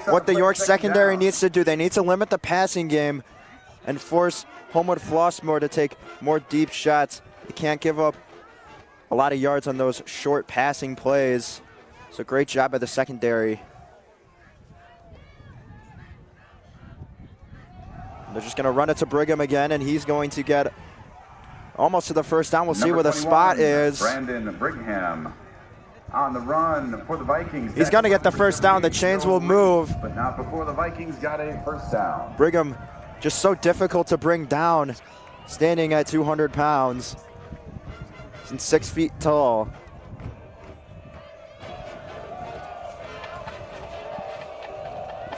what the York secondary needs to do. They need to limit the passing game and force Homewood Flossmoor to take more deep shots. They can't give up a lot of yards on those short passing plays. So great job by the secondary. They're just going to run it to Brigham again, and he's going to get almost to the first down. We'll see where the spot is. Brandon Brigham on the run for the Vikings. He's going to get the first down. The chains will move. But not before the Vikings got a first down. Brigham just so difficult to bring down, standing at 200 pounds and 6 feet tall.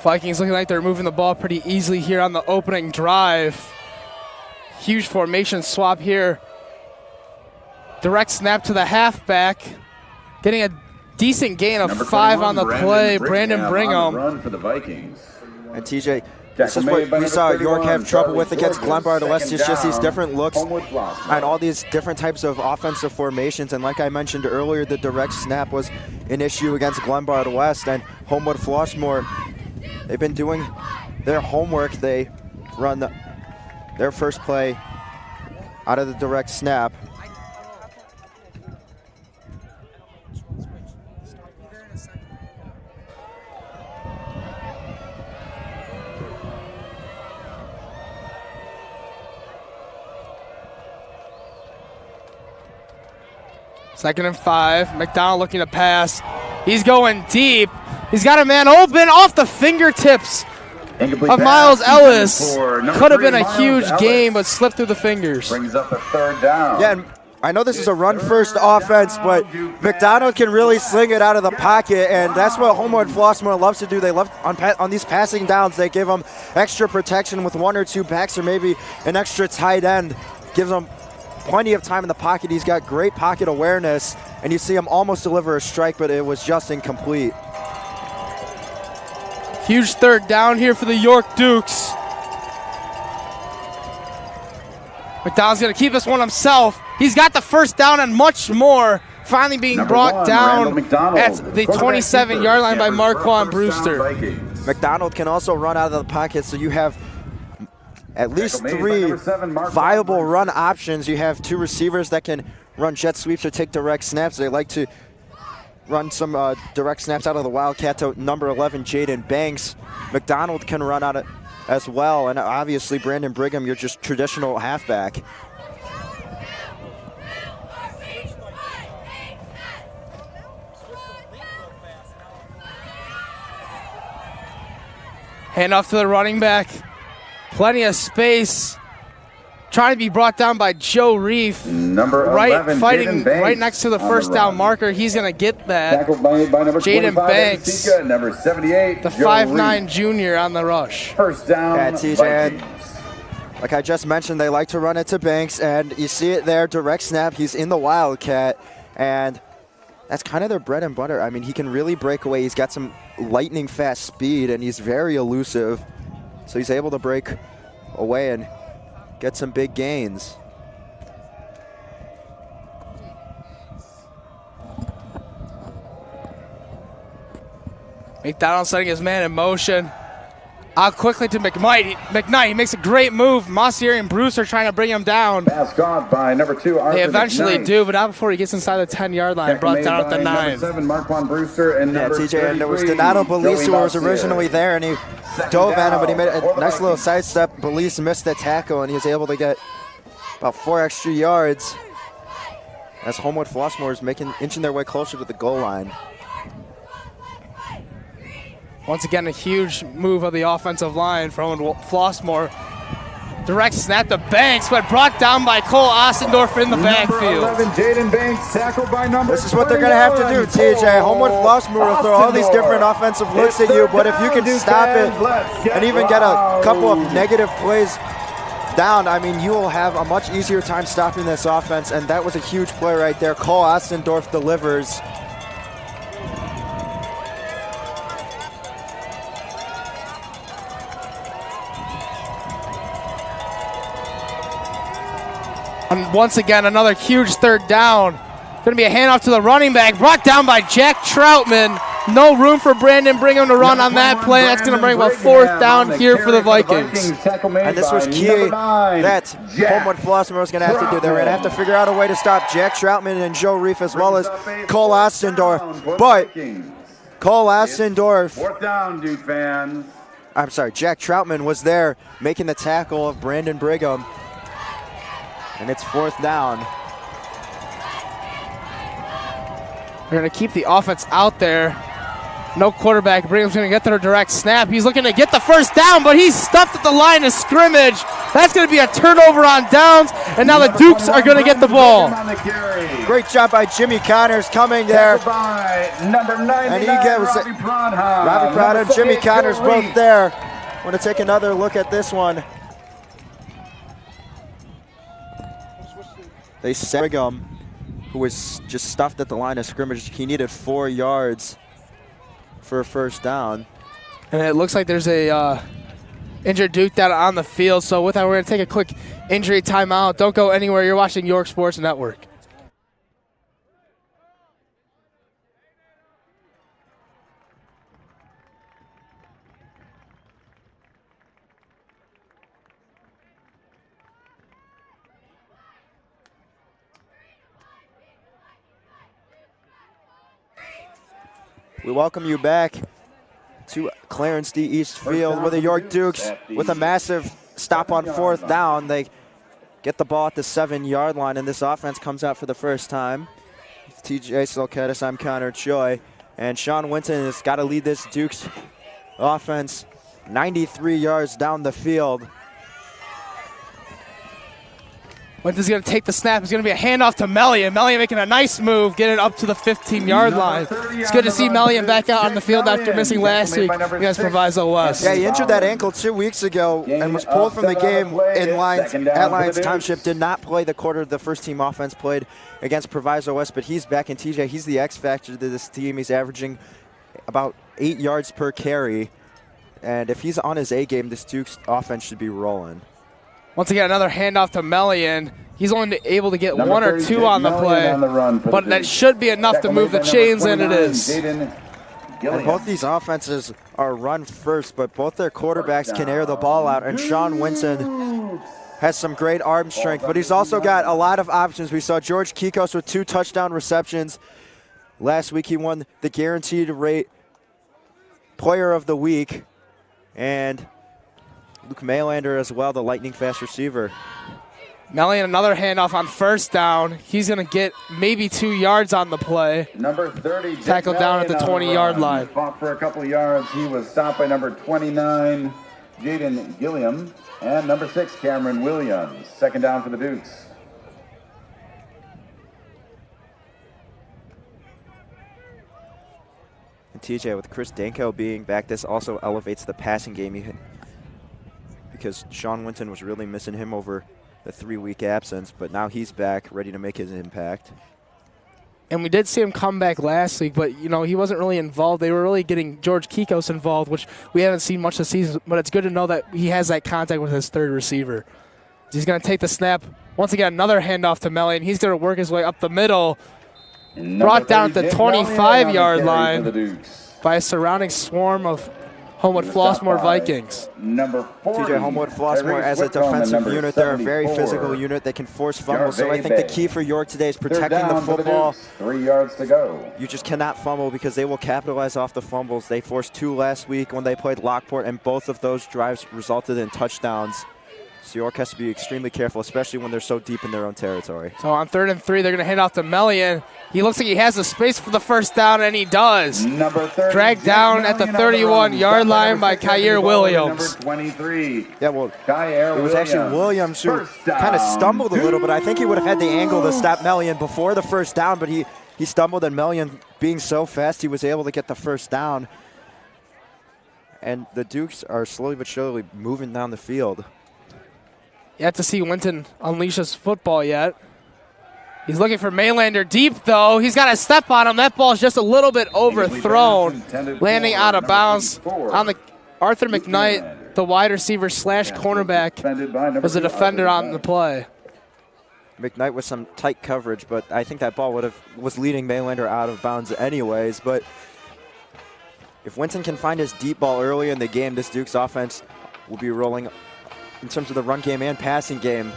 Vikings looking like they're moving the ball pretty easily here on the opening drive. Huge formation swap here. Direct snap to the halfback. Getting a decent gain of 5 on the play. Brandon Brigham. Run for the Vikings. And TJ, this is what we saw York have trouble with against Glenbard West. It's just these different looks and all these different types of offensive formations. And like I mentioned earlier, the direct snap was an issue against Glenbard West. And Homewood Flossmoor, they've been doing their homework. They run their first play out of the direct snap. Second and 5. McDonald looking to pass. He's going deep. He's got a man open off the fingertips of Miles Ellis. Could have been a huge game, but slipped through the fingers. Brings up a third down. Yeah, and I know this is a run-first offense, but McDonald can really sling it out of the pocket, and that's what Homewood Flossmoor loves to do. They love on these passing downs, they give them extra protection with 1 or 2 backs or maybe an extra tight end. Gives them plenty of time in the pocket. He's got great pocket awareness, and you see him almost deliver a strike, but it was just incomplete. Huge third down here for the York Dukes. McDonald's going to keep this one himself. He's got the first down and much more. Finally being brought down at the 27-yard line by Marquand Brewster. McDonald can also run out of the pocket, so you have at least 3 viable run options. You have 2 receivers that can run jet sweeps or take direct snaps. They like to run some direct snaps out of the Wildcat to number 11, Jaden Banks. McDonald can run out as well, and obviously Brandon Brigham, your just traditional halfback. Handoff to the running back. Plenty of space. Trying to be brought down by Joe Reef. Number 11, fighting Banks right next to the first down marker. He's going to get that. Tackled by number Jaden Banks, number 78, the 5'9" junior on the rush. First down, yeah, TJ. Like I just mentioned, they like to run it to Banks, and you see it there, direct snap. He's in the Wildcat, and that's kind of their bread and butter. I mean, he can really break away. He's got some lightning fast speed, and he's very elusive. So he's able to break away and get some big gains. McDonald setting his man in motion. Out quickly to McKnight. He makes a great move. Mossieri and Bruce are trying to bring him down. Pass caught by number 2, Arthur They eventually McKnight. do, but not before he gets inside the 10-yard line. Brought down at the 9. Number 7, Marquand Brewster, and number TJ, and it was Donato Belize who was originally there, and he dove at him, but he made a nice little sidestep. Belize missed the tackle, and he was able to get about 4 extra yards as Homewood Flossmoor is inching their way closer to the goal line. Once again, a huge move of the offensive line from Flossmoor. Direct snap to Banks, but brought down by Cole Ostendorf in the backfield. 11, Jaden Banks, tackled by number This is what they're going to have to do, TJ. Homewood Flossmoor will throw all these different offensive looks at you, but if you can stop it and even get a couple of negative plays down, I mean, you will have a much easier time stopping this offense, and that was a huge play right there. Cole Ostendorf delivers. And once again, another huge third down. Going to be a handoff to the running back, brought down by Jack Troutman. No room for Brandon Brigham to run on that play. That's going to bring about 4th down here for the Vikings. And this was key that Homewood Flossmoor was going to have to do. They were going to have to figure out a way to stop Jack Troutman and Joe Reef as well as Cole Ostendorf. But Cole Ostendorf, 4th down, Duke fans. I'm sorry, Jack Troutman was there making the tackle of Brandon Brigham. And it's 4th down. They're going to keep the offense out there. No quarterback. Brigham's going to get their direct snap. He's looking to get the 1st down, but he's stuffed at the line of scrimmage. That's going to be a turnover on downs, and now the Dukes are going to get the ball. Great job by Jimmy Connors coming there. Number 99, And he gets it. Robbie Pronham, Jimmy Connors both there. We're going to take another look at this one. They said Brigham, who was just stuffed at the line of scrimmage. He needed 4 yards for a 1st down. And it looks like there's a injured Duke down on the field. So with that, we're going to take a quick injury timeout. Don't go anywhere. You're watching York Sports Network. We welcome you back to Clarence D. East Field with the York Dukes with a massive stop on 4th down. They get the ball at the 7-yard line, and this offense comes out for the first time. TJ Silkaitis, I'm Connor Choi, and Sean Winton has got to lead this Dukes offense 93 yards down the field. Winton's going to take the snap. It's going to be a handoff to Melian. Melian making a nice move, getting up to the 15-yard line. It's good to see Melian back out on the field after missing last week against Proviso West. Yeah, he injured that ankle 2 weeks ago and was pulled from the game at Lions Township. Did not play the quarter the first team offense played against Proviso West, but he's back in TJ. He's the X factor to this team. He's averaging about 8 yards per carry. And if he's on his A game, this Dukes offense should be rolling. Once again, another handoff to Melian. He's only able to get 1 or 2 on the play, but that should be enough to move the chains, and it is. And both these offenses are run first, but both their quarterbacks can air the ball out, and Sean Winton has some great arm strength, but he's also got a lot of options. We saw George Kikos with 2 touchdown receptions. Last week he won the guaranteed rate player of the week, and Luke Maylander as well, the lightning fast receiver. Melian, another handoff on 1st down. He's going to get maybe 2 yards on the play. Number 30, tackled down at the 20-yard line. Fought for a couple of yards. He was stopped by number 29, Jaden Gilliam, and number 6, Cameron Williams. 2nd down for the Dukes. And TJ, with Chris Danko being back, this also elevates the passing game because Sean Winton was really missing him over the 3-week absence, but now he's back, ready to make his impact. And we did see him come back last week, but you know he wasn't really involved. They were really getting George Kikos involved, which we haven't seen much this season, but it's good to know that he has that contact with his 3rd receiver. He's going to take the snap. Once again, another handoff to Melian. He's going to work his way up the middle. Brought down at the 25-yard line by a surrounding swarm of Homewood Flossmoor Vikings. Number 40, TJ, Homewood Flossmoor as a defensive unit, they're a very physical unit. They can force fumbles. So I think the key for York today is protecting the football. 3 yards to go. You just cannot fumble because they will capitalize off the fumbles. They forced 2 last week when they played Lockport, and both of those drives resulted in touchdowns. So York has to be extremely careful, especially when they're so deep in their own territory. So on 3rd and 3, they're going to hand off to Melian. He looks like he has the space for the 1st down, and he does. Number 30, dragged down at the 31-yard line by Kyer Williams. Number 23. Yeah, well, it was actually Williams who kind of stumbled a little bit. I think he would have had the angle to stop Melian before the 1st down, but he stumbled, and Melian, being so fast, he was able to get the 1st down. And the Dukes are slowly but surely moving down the field. Yet to see Winton unleash his football yet. He's looking for Maylander deep, though. He's got a step on him. That ball's just a little bit overthrown, landing out of bounds on the Arthur McKnight, the wide receiver / cornerback, was a defender on the play. McKnight with some tight coverage, but I think that ball was leading Maylander out of bounds anyways. But if Winton can find his deep ball early in the game, this Dukes offense will be rolling in terms of the run game and passing game.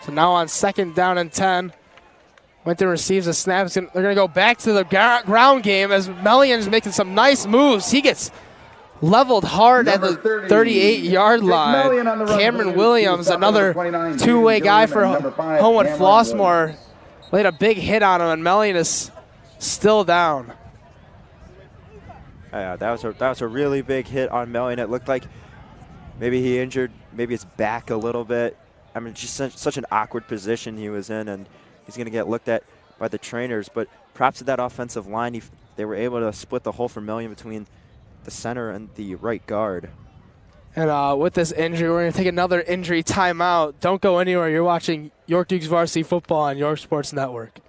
So now on 2nd down and 10, Winton receives a snap. They're going to go back to the ground game as Melian is making some nice moves. He gets leveled hard at the 38-yard line. Cameron Williams, another two-way guy for Homewood Flossmoor, laid a big hit on him, and Melian is still down. Yeah, that was a really big hit on Melian. It looked like maybe he injured maybe his back a little bit. I mean, just such an awkward position he was in, and he's going to get looked at by the trainers. But props to that offensive line. They were able to split the hole for Melian between the center and the right guard. And with this injury, we're going to take another injury timeout. Don't go anywhere. You're watching York Dukes Varsity Football on York Sports Network.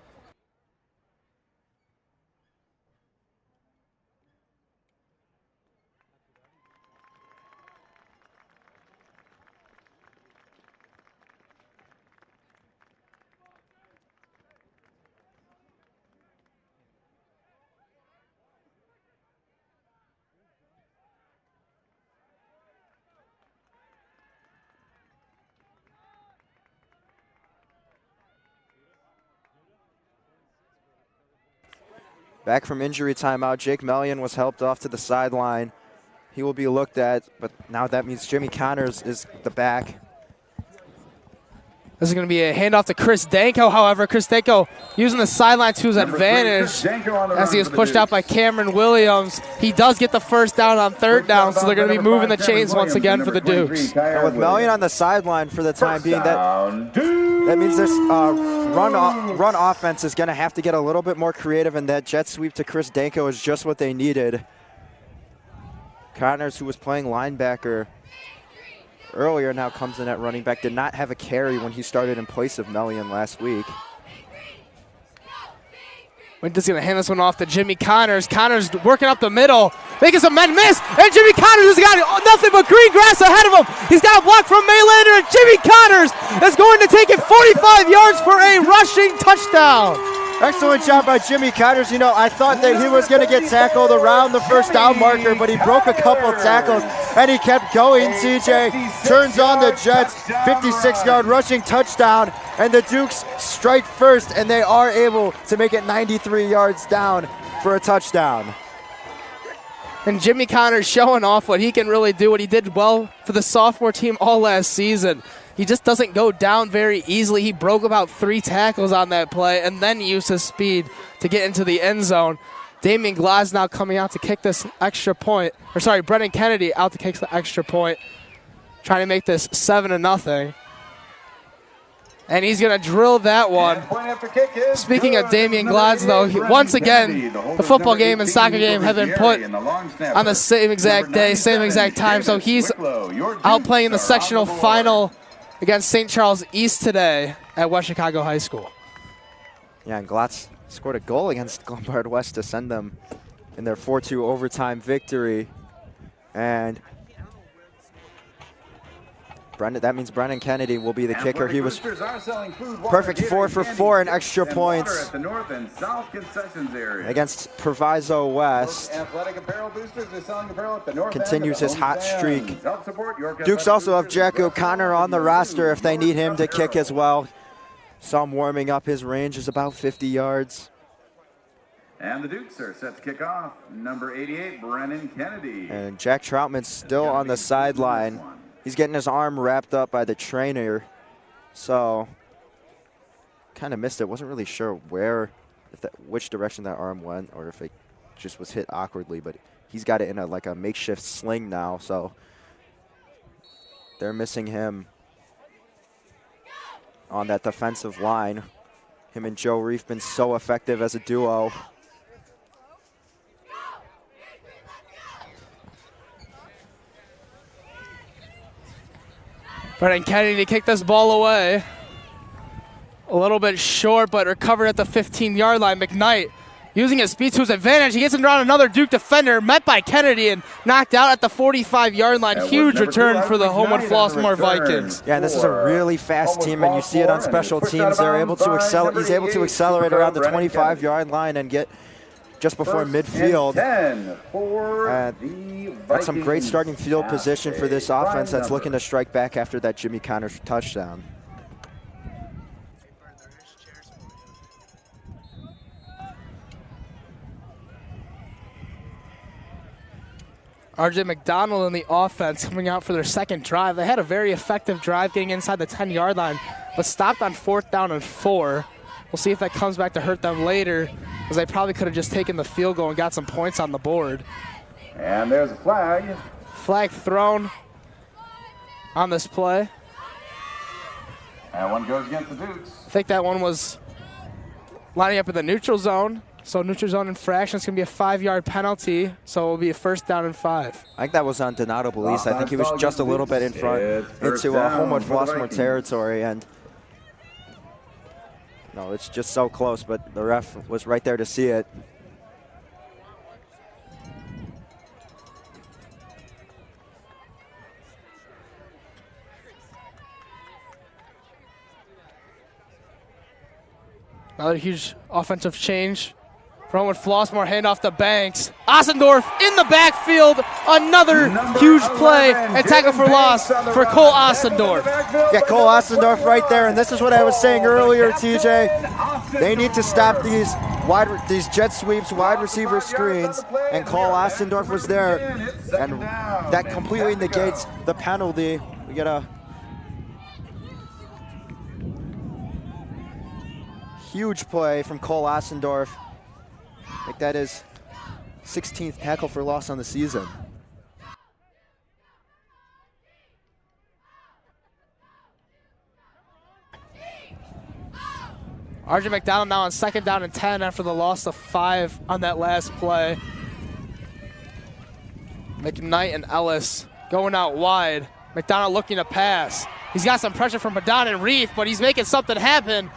Back from injury timeout, Jake Melian was helped off to the sideline. He will be looked at, but now that means Jimmy Connors is the back. This is going to be a handoff to Chris Danko. However, Chris Danko using the sideline to his advantage as he was pushed out by Cameron Williams. He does get the first down on 3rd down, so they're going to be moving the chains once again for the Dukes. And with Melian on the sideline for the time being, that means this run offense is going to have to get a little bit more creative, and that jet sweep to Chris Danko is just what they needed. Connors, who was playing linebacker earlier, now comes in at running back. Did not have a carry when he started in place of Melian last week. Winton's going to hand this one off to Jimmy Connors. Connors working up the middle, making some men miss, and Jimmy Connors has got nothing but green grass ahead of him. He's got a block from Maylander, and Jimmy Connors is going to take it 45 yards for a rushing touchdown. Excellent job by Jimmy Connors. You know, I thought that he was going to get tackled around the first down marker, but he broke a couple tackles, and he kept going. CJ turns on the Jets, 56-yard rushing touchdown, and the Dukes strike first, and they are able to make it 93 yards down for a touchdown. And Jimmy Connors showing off what he can really do, what he did well for the sophomore team all last season. He just doesn't go down very easily. He broke about 3 tackles on that play and then used his speed to get into the end zone. Damian Glass now coming out to kick this extra point. Or sorry, Brennan Kennedy out to kick the extra point. Trying to make this 7-0. And he's going to drill that one. Speaking of Damian Glads, though, once again, the football game and soccer game have been put on the same exact day, same exact time. So he's out playing in the sectional final against St. Charles East today at West Chicago High School. Yeah, and Glatz scored a goal against Glenbard West to send them in their 4-2 overtime victory. And that means Brennan Kennedy will be the kicker. He was perfect 4 for 4 in extra points against Proviso West. Continues his hot streak. Dukes also have Jack O'Connor on the roster if they need him to kick as well. Saw him warming up. His range is about 50 yards. And the Dukes are set to kick off. Number 88, Brennan Kennedy. And Jack Troutman's still on the sideline. He's getting his arm wrapped up by the trainer, so kind of missed it. Wasn't really sure which direction that arm went, or if it just was hit awkwardly. But he's got it in like a makeshift sling now, so they're missing him on that defensive line. Him and Joe Reef been so effective as a duo. Brennan Kennedy kicked this ball away. A little bit short, but recovered at the 15-yard line. McKnight using his speed to his advantage. He gets around another Duke defender, met by Kennedy and knocked out at the 45-yard line. Huge return for the Homewood Flossmoor Vikings. Yeah, this is a really fast team, and you see it on special teams. They're able to accelerate. He's able to accelerate around the 25-yard line and get just before midfield. That's some great starting field position for this offense that's looking to strike back after that Jimmy Connors touchdown. RJ McDonald in the offense coming out for their second drive. They had a very effective drive getting inside the 10-yard line, but stopped on 4th down and 4. We'll see if that comes back to hurt them later, because they probably could have just taken the field goal and got some points on the board. And there's a flag. Flag thrown on this play. And one goes against the Dukes. I think that one was lining up in the neutral zone. So neutral zone infraction is going to be a 5-yard penalty, so it will be a 1st down and 5. I think that was on Donato Belise. I think he was just a little bit in front into Homewood Flossmoor territory, and no, it's just so close, but the ref was right there to see it. Another huge offensive change. Homewood Flossmoor hand off to Banks. Ossendorf in the backfield. Another huge play and tackle for loss for Cole Ossendorf. Yeah, Cole Ossendorf right there, and this is what I was saying earlier, TJ. They need to stop these jet sweeps, wide receiver screens, and Cole Ossendorf was there, and that completely negates the penalty. We get a huge play from Cole Ossendorf. I think that is 16th tackle for loss on the season. RJ McDonald now on 2nd down and 10 after the loss of 5 on that last play. McKnight and Ellis going out wide. McDonald looking to pass. He's got some pressure from Badon and Reef, but he's making something happen.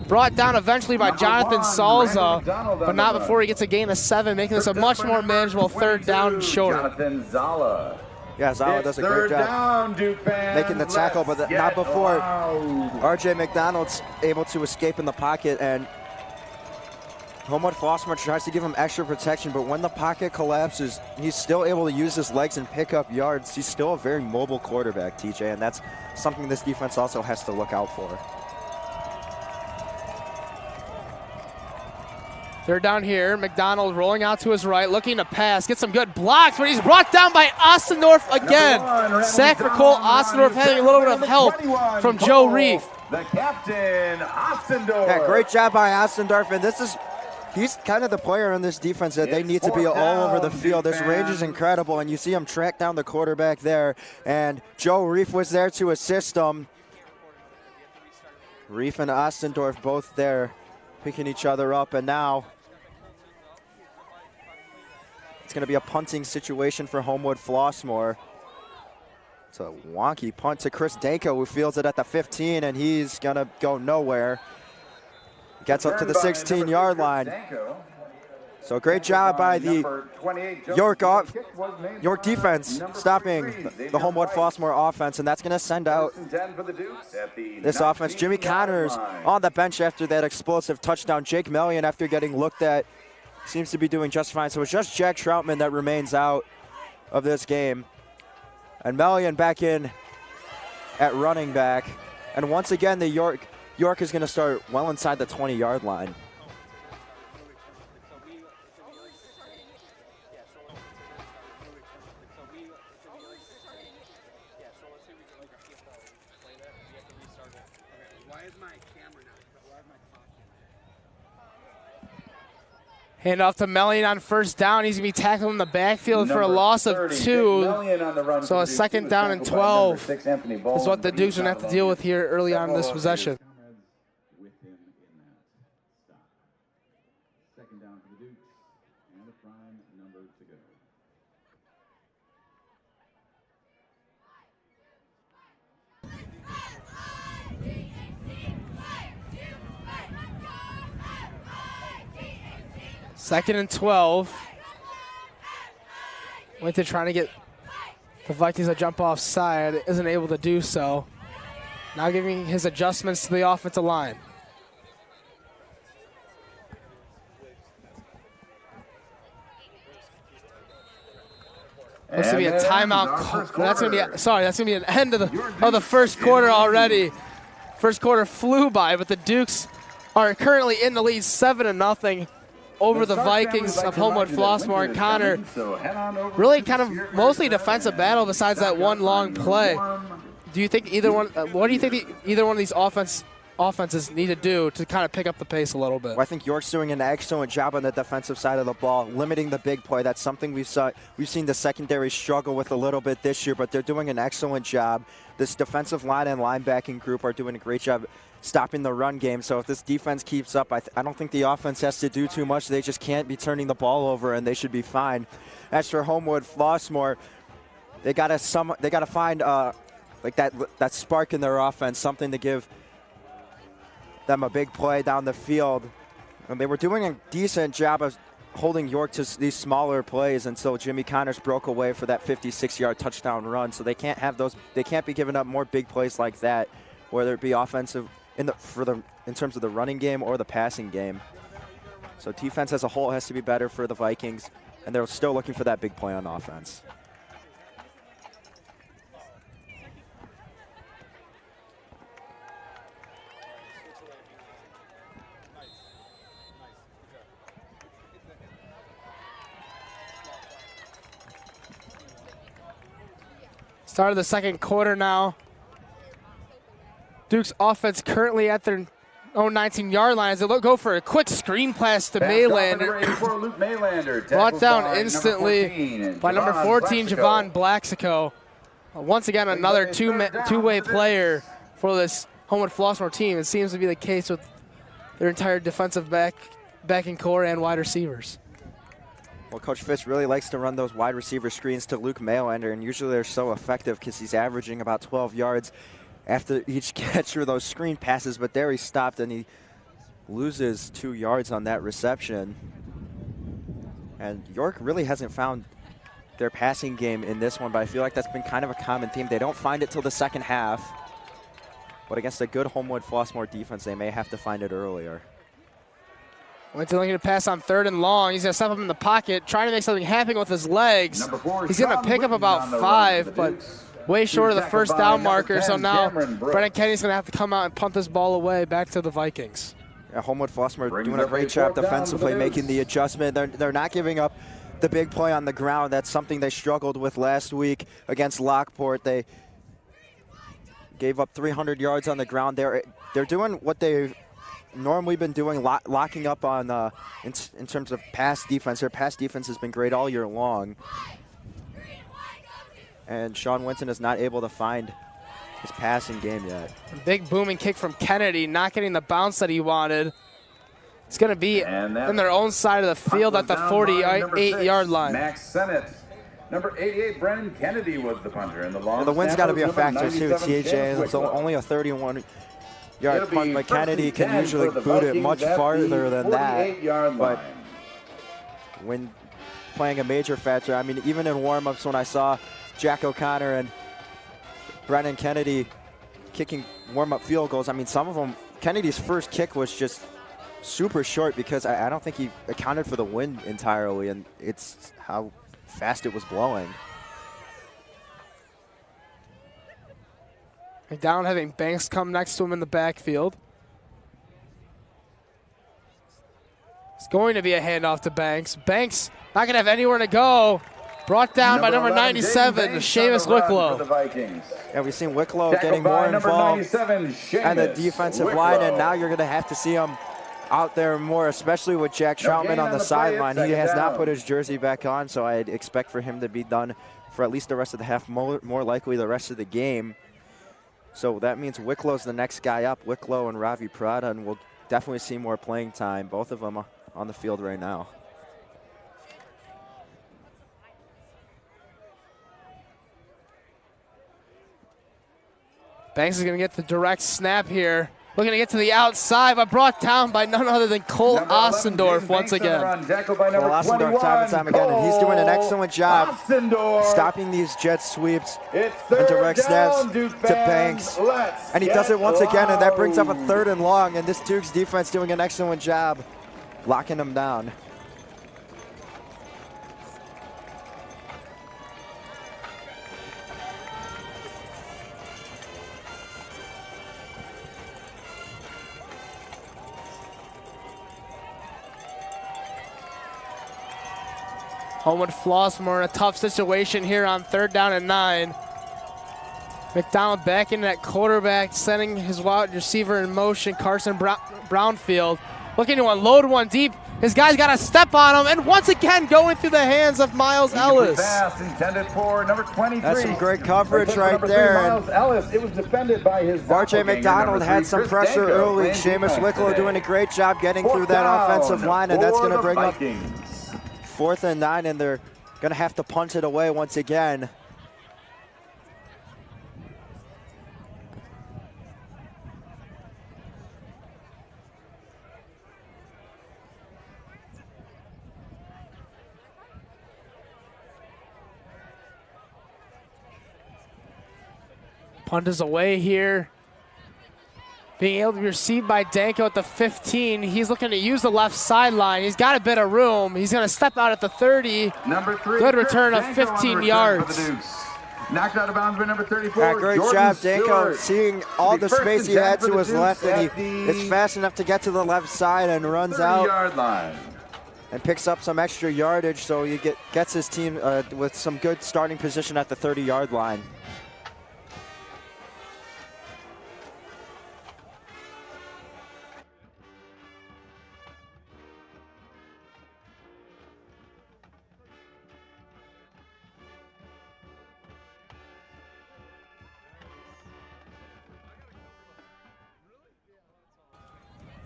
Brought down eventually by Jonathan Salza, but not before he gets a gain of 7, making this a much more manageable 3rd down and short. Jonathan Zala. Yeah, Zala does a great job making the tackle, but not before RJ McDonald's able to escape in the pocket, and Homewood Flossmoor tries to give him extra protection, but when the pocket collapses, he's still able to use his legs and pick up yards. He's still a very mobile quarterback, TJ, and that's something this defense also has to look out for. 3rd down here, McDonald rolling out to his right, looking to pass, get some good blocks, but he's brought down by Ossendorf again. Sack for Cole Ossendorf, having a little bit of help from Joe Reef. The captain, Ossendorf. Yeah, great job by Ossendorf, and he's kind of the player on this defense that they need to be all over the field. This range is incredible, and you see him track down the quarterback there, and Joe Reef was there to assist him. Reef and Ossendorf both there picking each other up, and now it's going to be a punting situation for Homewood Flossmoor. It's a wonky punt to Chris Danko, who fields it at the 15, and he's going to go nowhere. Gets up to the 16-yard line. So great job by the York defense stopping the Homewood Flossmoor offense, and that's going to send out this offense. Jimmy Connors on the bench after that explosive touchdown. Jake Mellion, after getting looked at, seems to be doing just fine. So it's just Jack Troutman that remains out of this game. And Mellion back in at running back. And once again, the York is going to start well inside the 20-yard line. Hand off to Mellion on 1st down. He's going to be tackled in the backfield for a loss of 2. So a 2nd down and 12 is what the Dukes are going to have to deal with here early on in this possession. 2nd and 12. Went to trying to get the Vikings to jump offside, isn't able to do so. Now giving his adjustments to the offensive line. Looks to be a timeout. That's going to be that's going to be an end of the first quarter already. First quarter flew by, but the Dukes are currently in the lead 7-0 over the Vikings of Homewood, Flossmoor, and Connor. Really kind of mostly defensive battle besides that one long play. Do you think either one, what do you think either one of these offenses need to do to kind of pick up the pace a little bit? Well, I think York's doing an excellent job on the defensive side of the ball, limiting the big play. That's something we've seen the secondary struggle with a little bit this year, but they're doing an excellent job. This defensive line and linebacking group are doing a great job stopping the run game. So if this defense keeps up, I don't think the offense has to do too much. They just can't be turning the ball over, and they should be fine. As for Homewood, Flossmoor, they gotta find like that spark in their offense, something to give them a big play down the field. And they were doing a decent job of holding York to these smaller plays until Jimmy Connors broke away for that 56-yard touchdown run. So they can't have those. They can't be giving up more big plays like that, whether it be offensive in terms of the running game or the passing game. So defense as a whole has to be better for the Vikings, and they're still looking for that big play on offense. Start of the second quarter now. Duke's offense currently at their own 19-yard line as they go for a quick screen pass to Maylander. Brought down instantly by number 14, Javon Blaxico. Once again, another two-way player for this Homewood Flossmoor team. It seems to be the case with their entire defensive backing core and wide receivers. Well, Coach Fitz really likes to run those wide receiver screens to Luke Maylander, and usually they're so effective because he's averaging about 12 yards after each catch for those screen passes, but there he stopped and he loses 2 yards on that reception. And York really hasn't found their passing game in this one, but I feel like that's been kind of a common theme. They don't find it till the second half, but against a good Homewood Flossmoor defense, they may have to find it earlier. Went to looking to pass on 3rd and long. He's going to step up in the pocket, trying to make something happen with his legs. He's going to pick up about 5, but way short of the first down marker. So now Brennen Kennedy's going to have to come out and punt this ball away back to the Vikings. Yeah, Homewood Flossmoor doing a great job defensively, making the adjustment. They're not giving up the big play on the ground. That's something they struggled with last week against Lockport. They gave up 300 yards on the ground. They're doing what they've normally been doing, locking up on in terms of pass defense. Their pass defense has been great all year long. And Sean Winton is not able to find his passing game yet. A big booming kick from Kennedy, not getting the bounce that he wanted. It's going to be in their own side of the field at the 48-yard line. Max Sennett. Number 88, Brennen Kennedy was the punter. And the wind's got to be a factor too. TJ is only a 31-yard punt, but Kennedy can usually boot it much farther than that. But when playing a major factor, I mean, even in warm-ups when I saw Jack O'Connor and Brennen Kennedy kicking warm-up field goals, I mean, some of them, Kennedy's first kick was just super short because I don't think he accounted for the wind entirely, and it's how fast it was blowing. Down having Banks come next to him in the backfield. It's going to be a handoff to Banks. Banks not going to have anywhere to go. Brought down by number 97, Seamus Wicklow. Yeah, we've seen Wicklow getting more involved and the defensive line, and now you're going to have to see him out there more, especially with Jack Troutman on the sideline. He has not put his jersey back on, so I'd expect for him to be done for at least the rest of the half, more likely the rest of the game. So that means Wicklow's the next guy up, Wicklow and Ravi Prada, and we'll definitely see more playing time, both of them on the field right now. Banks is going to get the direct snap here. Looking to get to the outside, but brought down by none other than Cole Ostendorf once again. Cole Ostendorf time and time again, and he's doing an excellent job stopping these jet sweeps and direct snaps to Banks. And he does it once again, and that brings up a 3rd and long, and this Duke's defense doing an excellent job locking him down. Homewood Flossmoor in a tough situation here on 3rd down and 9. McDonald back in that quarterback, sending his wide receiver in motion, Carson Brownfield. Looking to unload one deep. His guy's got to step on him, and once again going through the hands of Miles Ellis. Pass intended for number 23. That's some great coverage right there. Miles Ellis. It was defended by his RJ McDonald had some pressure early. Seamus Wicklow doing a great job getting through that offensive line, and that's going to bring up 4th and 9, and they're going to have to punt it away once again. Punt is away here. Being able to be received by Danko at the 15. He's looking to use the left sideline. He's got a bit of room. He's going to step out at the 30. Number 3. Good return of 15 yards. Knocked out of bounds by number 34. Great job, Danko, seeing all the space he had to his left, and he is fast enough to get to the left side and runs out and picks up some extra yardage, so he gets his team with some good starting position at the 30-yard line.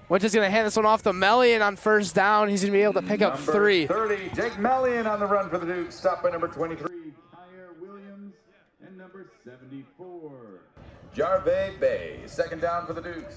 Which is going to hand this one off to Melian on 1st down. He's going to be able to pick up 3. 30, Jake Melian on the run for the Dukes. Stopped by number 23, Tyre Williams, and number 74, Jarve Bay. 2nd down for the Dukes.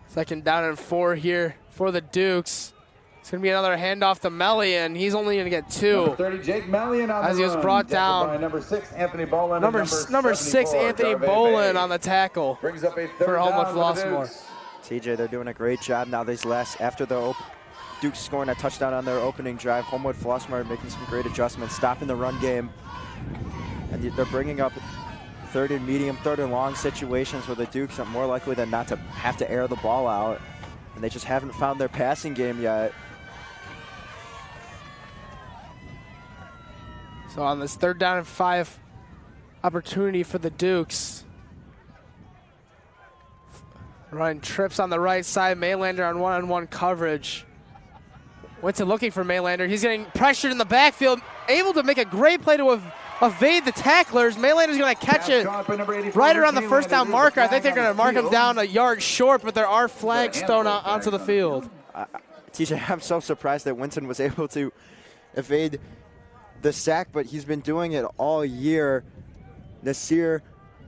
Second down and 4 here for the Dukes. It's going to be another handoff to Melian. He's only going to get 2. Number 30, Jake Melian on as the he was run. brought down. By number 6, Anthony Bolin. Number 6, Anthony Bolin on the tackle. Brings up a 3rd for Homewood down Flossmore. TJ, they're doing a great job now. After the Dukes scoring a touchdown on their opening drive, Homewood Flossmoor making some great adjustments, stopping the run game, and they're bringing up 3rd and medium, 3rd and long situations where the Dukes are more likely than not to have to air the ball out, and they just haven't found their passing game yet. So on this 3rd down and 5 opportunity for the Dukes. Ryan trips on the right side. Maylander on one-on-one coverage. Winston looking for Maylander. He's getting pressured in the backfield. Able to make a great play to evade the tacklers. Maylander's going to catch it right around the 1st down marker. I think they're going to mark him down a yard short, but there are flags thrown out onto the field. TJ, I'm so surprised that Winston was able to evade the sack, but he's been doing it all year. Nasir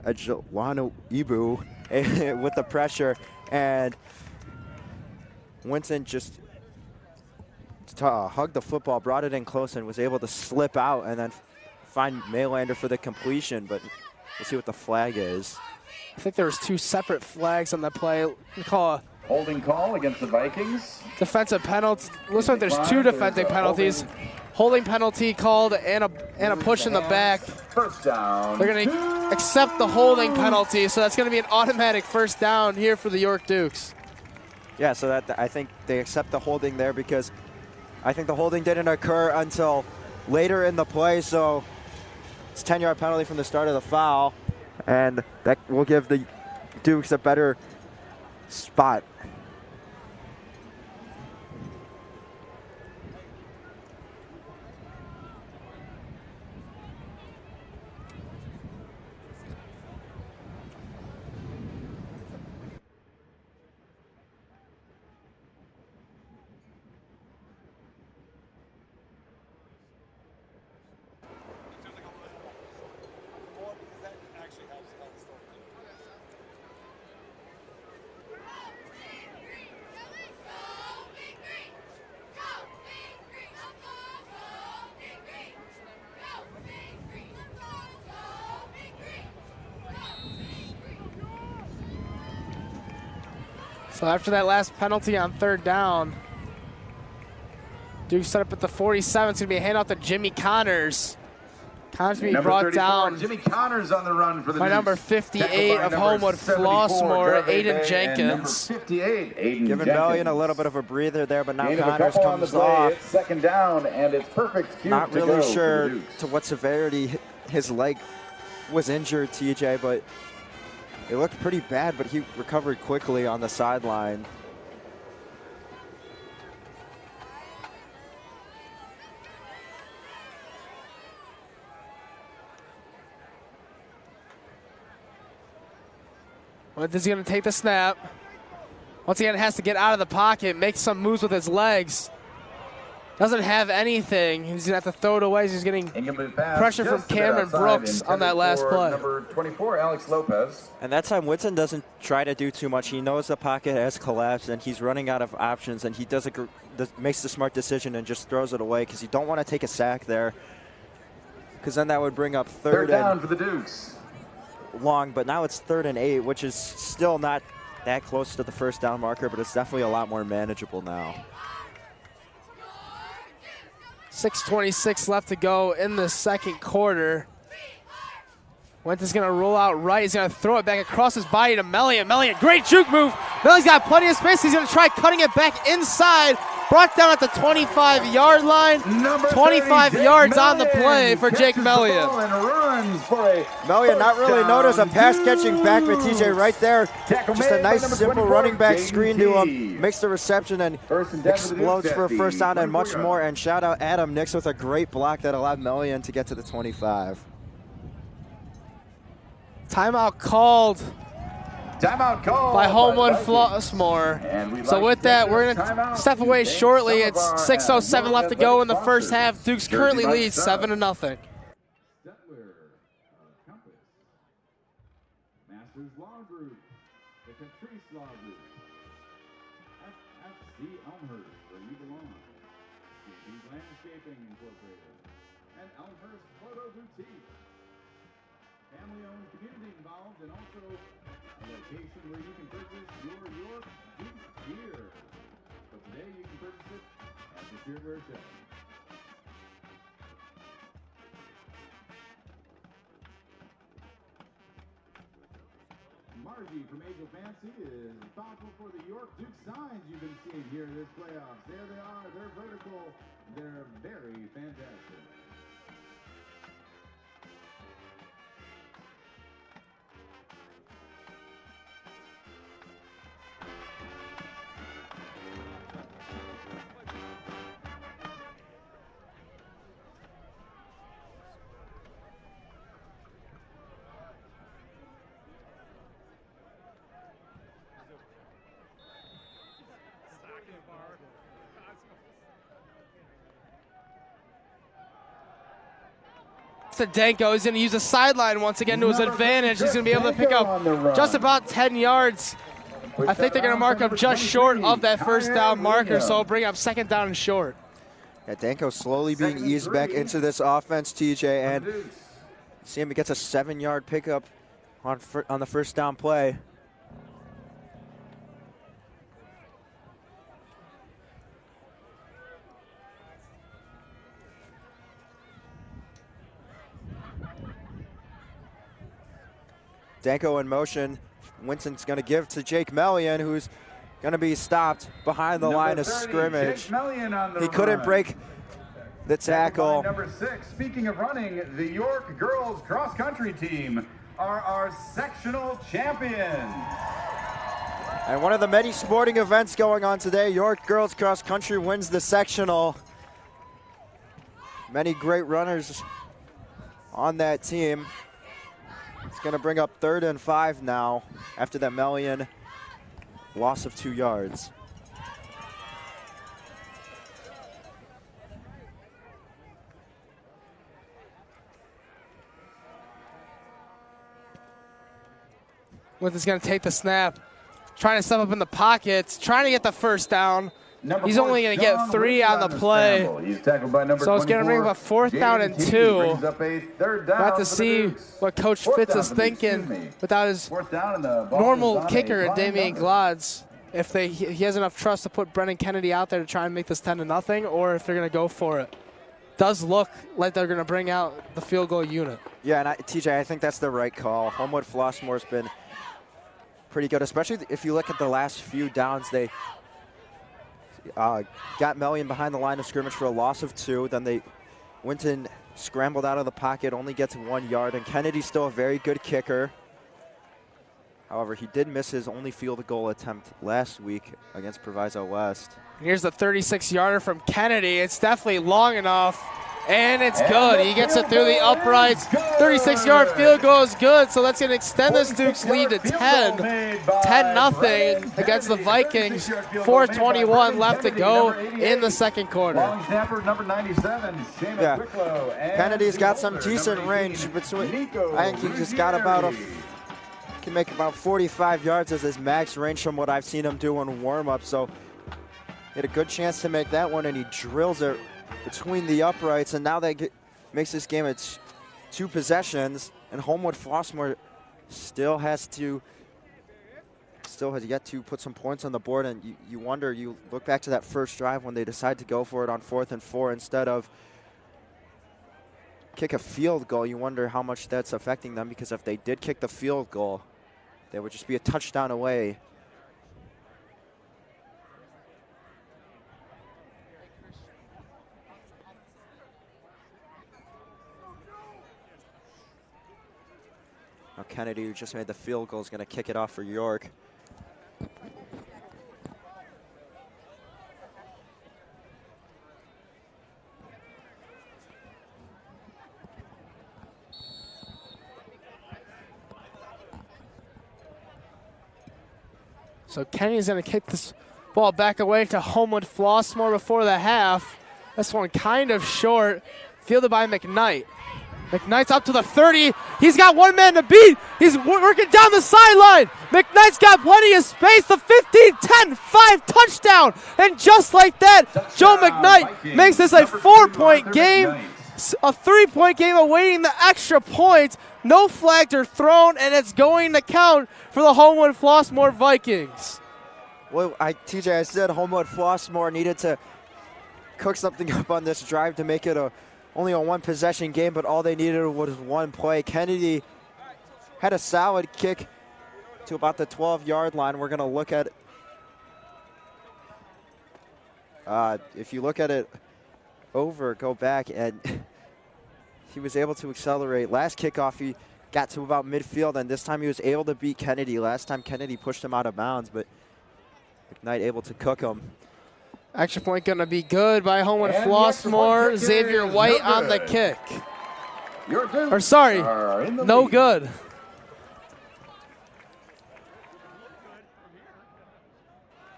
Ajalano Ibu with the pressure, and Winston just hugged the football, brought it in close, and was able to slip out and then find Maylander for the completion, but we'll see what the flag is. I think there was 2 separate flags on the play. We call a holding call against the Vikings. Defensive penalty. Looks like there's 2 defensive penalties. Holding penalty called and a push in the back. 1st down. They're going to accept the holding penalty, so that's going to be an automatic 1st down here for the York Dukes. Yeah, so that I think they accept the holding there because I think the holding didn't occur until later in the play, so it's a 10-yard penalty from the start of the foul, and that will give the Dukes a better spot. So after that last penalty on 3rd down, Duke set up at the 47. It's going to be a handoff to Jimmy Connors. Connors to be brought down. Jimmy Connors on the run for the by number 58 of Homewood, Flossmoor, Aiden Jenkins. Number 58, Aiden Giving Bellion a little bit of a breather there, but now Gain of Connors comes off. It's 2nd down, and it's perfect. Not really sure to what severity his leg was injured, TJ, but it looked pretty bad, but he recovered quickly on the sideline. He's going to take the snap. Once again, has to get out of the pocket, make some moves with his legs. Doesn't have anything. He's going to have to throw it away. He's getting pressure from Cameron Brooks on that last play. Number 24, Alex Lopez. And that time, Whitson doesn't try to do too much. He knows the pocket has collapsed, and he's running out of options, and he makes the smart decision and just throws it away because you don't want to take a sack there, because then that would bring up 3rd down for the Dukes. Long, but now it's 3rd and 8, which is still not that close to the 1st down marker, but it's definitely a lot more manageable now. 6:26 left to go in the 2nd quarter. Wentz is going to roll out right. He's going to throw it back across his body to Mellion. Mellion, great juke move. Mellion's got plenty of space. He's going to try cutting it back inside. Brought down at the 25-yard line. 25 yards on the play for Jake Mellion. Mellion not really noticed a pass-catching back, but TJ right there. Just a nice, simple running back screen to him. Makes the reception and explodes for a 1st down and much more. And shout out Adam Nix with a great block that allowed Mellion to get to the 25. Timeout called by Homewood Flossmoor. So with that, we're going to step away shortly. It's 6:07 left to go in the 1st half. Dukes currently lead 7-0. Masters Law Group, the Catrice Law Group, FFC Elmhurst, where you belong, CB Landscaping Incorporated, and Elmhurst Photo Boutique. Family-owned, community-involved, and also a location where you can purchase your York Duke gear. But today you can purchase it at the Shearwear Show. Margie from Angel Fancy is responsible for the York Duke signs you've been seeing here this playoffs. There they are. They're vertical. They're very fantastic. Danko is going to use the sideline once again to his advantage. He's going to be able to pick up just about 10 yards. I think they're going to mark up just short of that 1st down marker, so it'll bring up 2nd down and short. Yeah, Danko slowly being eased back into this offense, TJ, and see him gets a 7-yard pickup on the 1st down play. Danko in motion. Winston's going to give to Jake Mellion, who's going to be stopped behind the line of scrimmage. He couldn't break the tackle. Number 6, speaking of running, the York girls cross-country team are our sectional champions. And one of the many sporting events going on today, York girls cross-country wins the sectional. Many great runners on that team. It's going to bring up 3rd and 5 now after that Mellion loss of 2 yards. Winston's going to take the snap, trying to step up in the pockets, trying to get the 1st down. He's only going to get 3 on the play. He's tackled by number so it's going to bring up a 4th down and 2. We'll have to see what Coach Fitz is thinking without his normal kicker, Damian Glods, if he has enough trust to put Brennen Kennedy out there to try and make this 10-0, or if they're going to go for it. Does look like they're going to bring out the field goal unit. Yeah, and TJ, I think that's the right call. Homewood Flossmoor's been pretty good, especially if you look at the last few downs. They got Melian behind the line of scrimmage for a loss of 2. Then they went and scrambled out of the pocket, only gets 1 yard. And Kennedy's still a very good kicker. However, he did miss his only field goal attempt last week against Proviso West. Here's the 36-yarder from Kennedy. It's definitely long enough, and it's good. He gets it through the uprights. 36-yard field goal is good, so that's going to extend this Duke's lead to 10. 10-0 against the Vikings. 4:21 left to go in the second quarter. Yeah, Kennedy's got some decent range between. I think he just got about can make about 45 yards as his max range from what I've seen him do in warm-up. So he had a good chance to make that one, and he drills it between the uprights, and now that makes this game at 2 possessions, and Homewood Flossmoor still has yet to put some points on the board. And you wonder, you look back to that first drive when they decide to go for it on 4th and 4 instead of kick a field goal. You wonder how much that's affecting them, because if they did kick the field goal, they would just be a touchdown away. Now Kennedy, who just made the field goal, is going to kick it off for York. So Kennedy's going to kick this ball back away to Homewood Flossmoor before the half. This one kind of short, fielded by McKnight. McKnight's up to the 30. He's got 1 man to beat. He's working down the sideline. McKnight's got plenty of space. The 15, 10, 5 touchdown. And just like that, Joe McKnight makes this a 4-point game. A 3-point game awaiting the extra points. No flags are thrown, and it's going to count for the Homewood Flossmoor Vikings. Well, TJ, I said Homewood Flossmoor needed to cook something up on this drive to make it only a 1-possession game, but all they needed was 1 play. Kennedy had a solid kick to about the 12-yard line. We're going to look at if you look at it go back, and he was able to accelerate. Last kickoff, he got to about midfield, and this time he was able to beat Kennedy. Last time Kennedy pushed him out of bounds, but McKnight able to cook him. Extra point going to be good by Homewood Flossmoor. Xavier White on the kick. Or sorry, no good.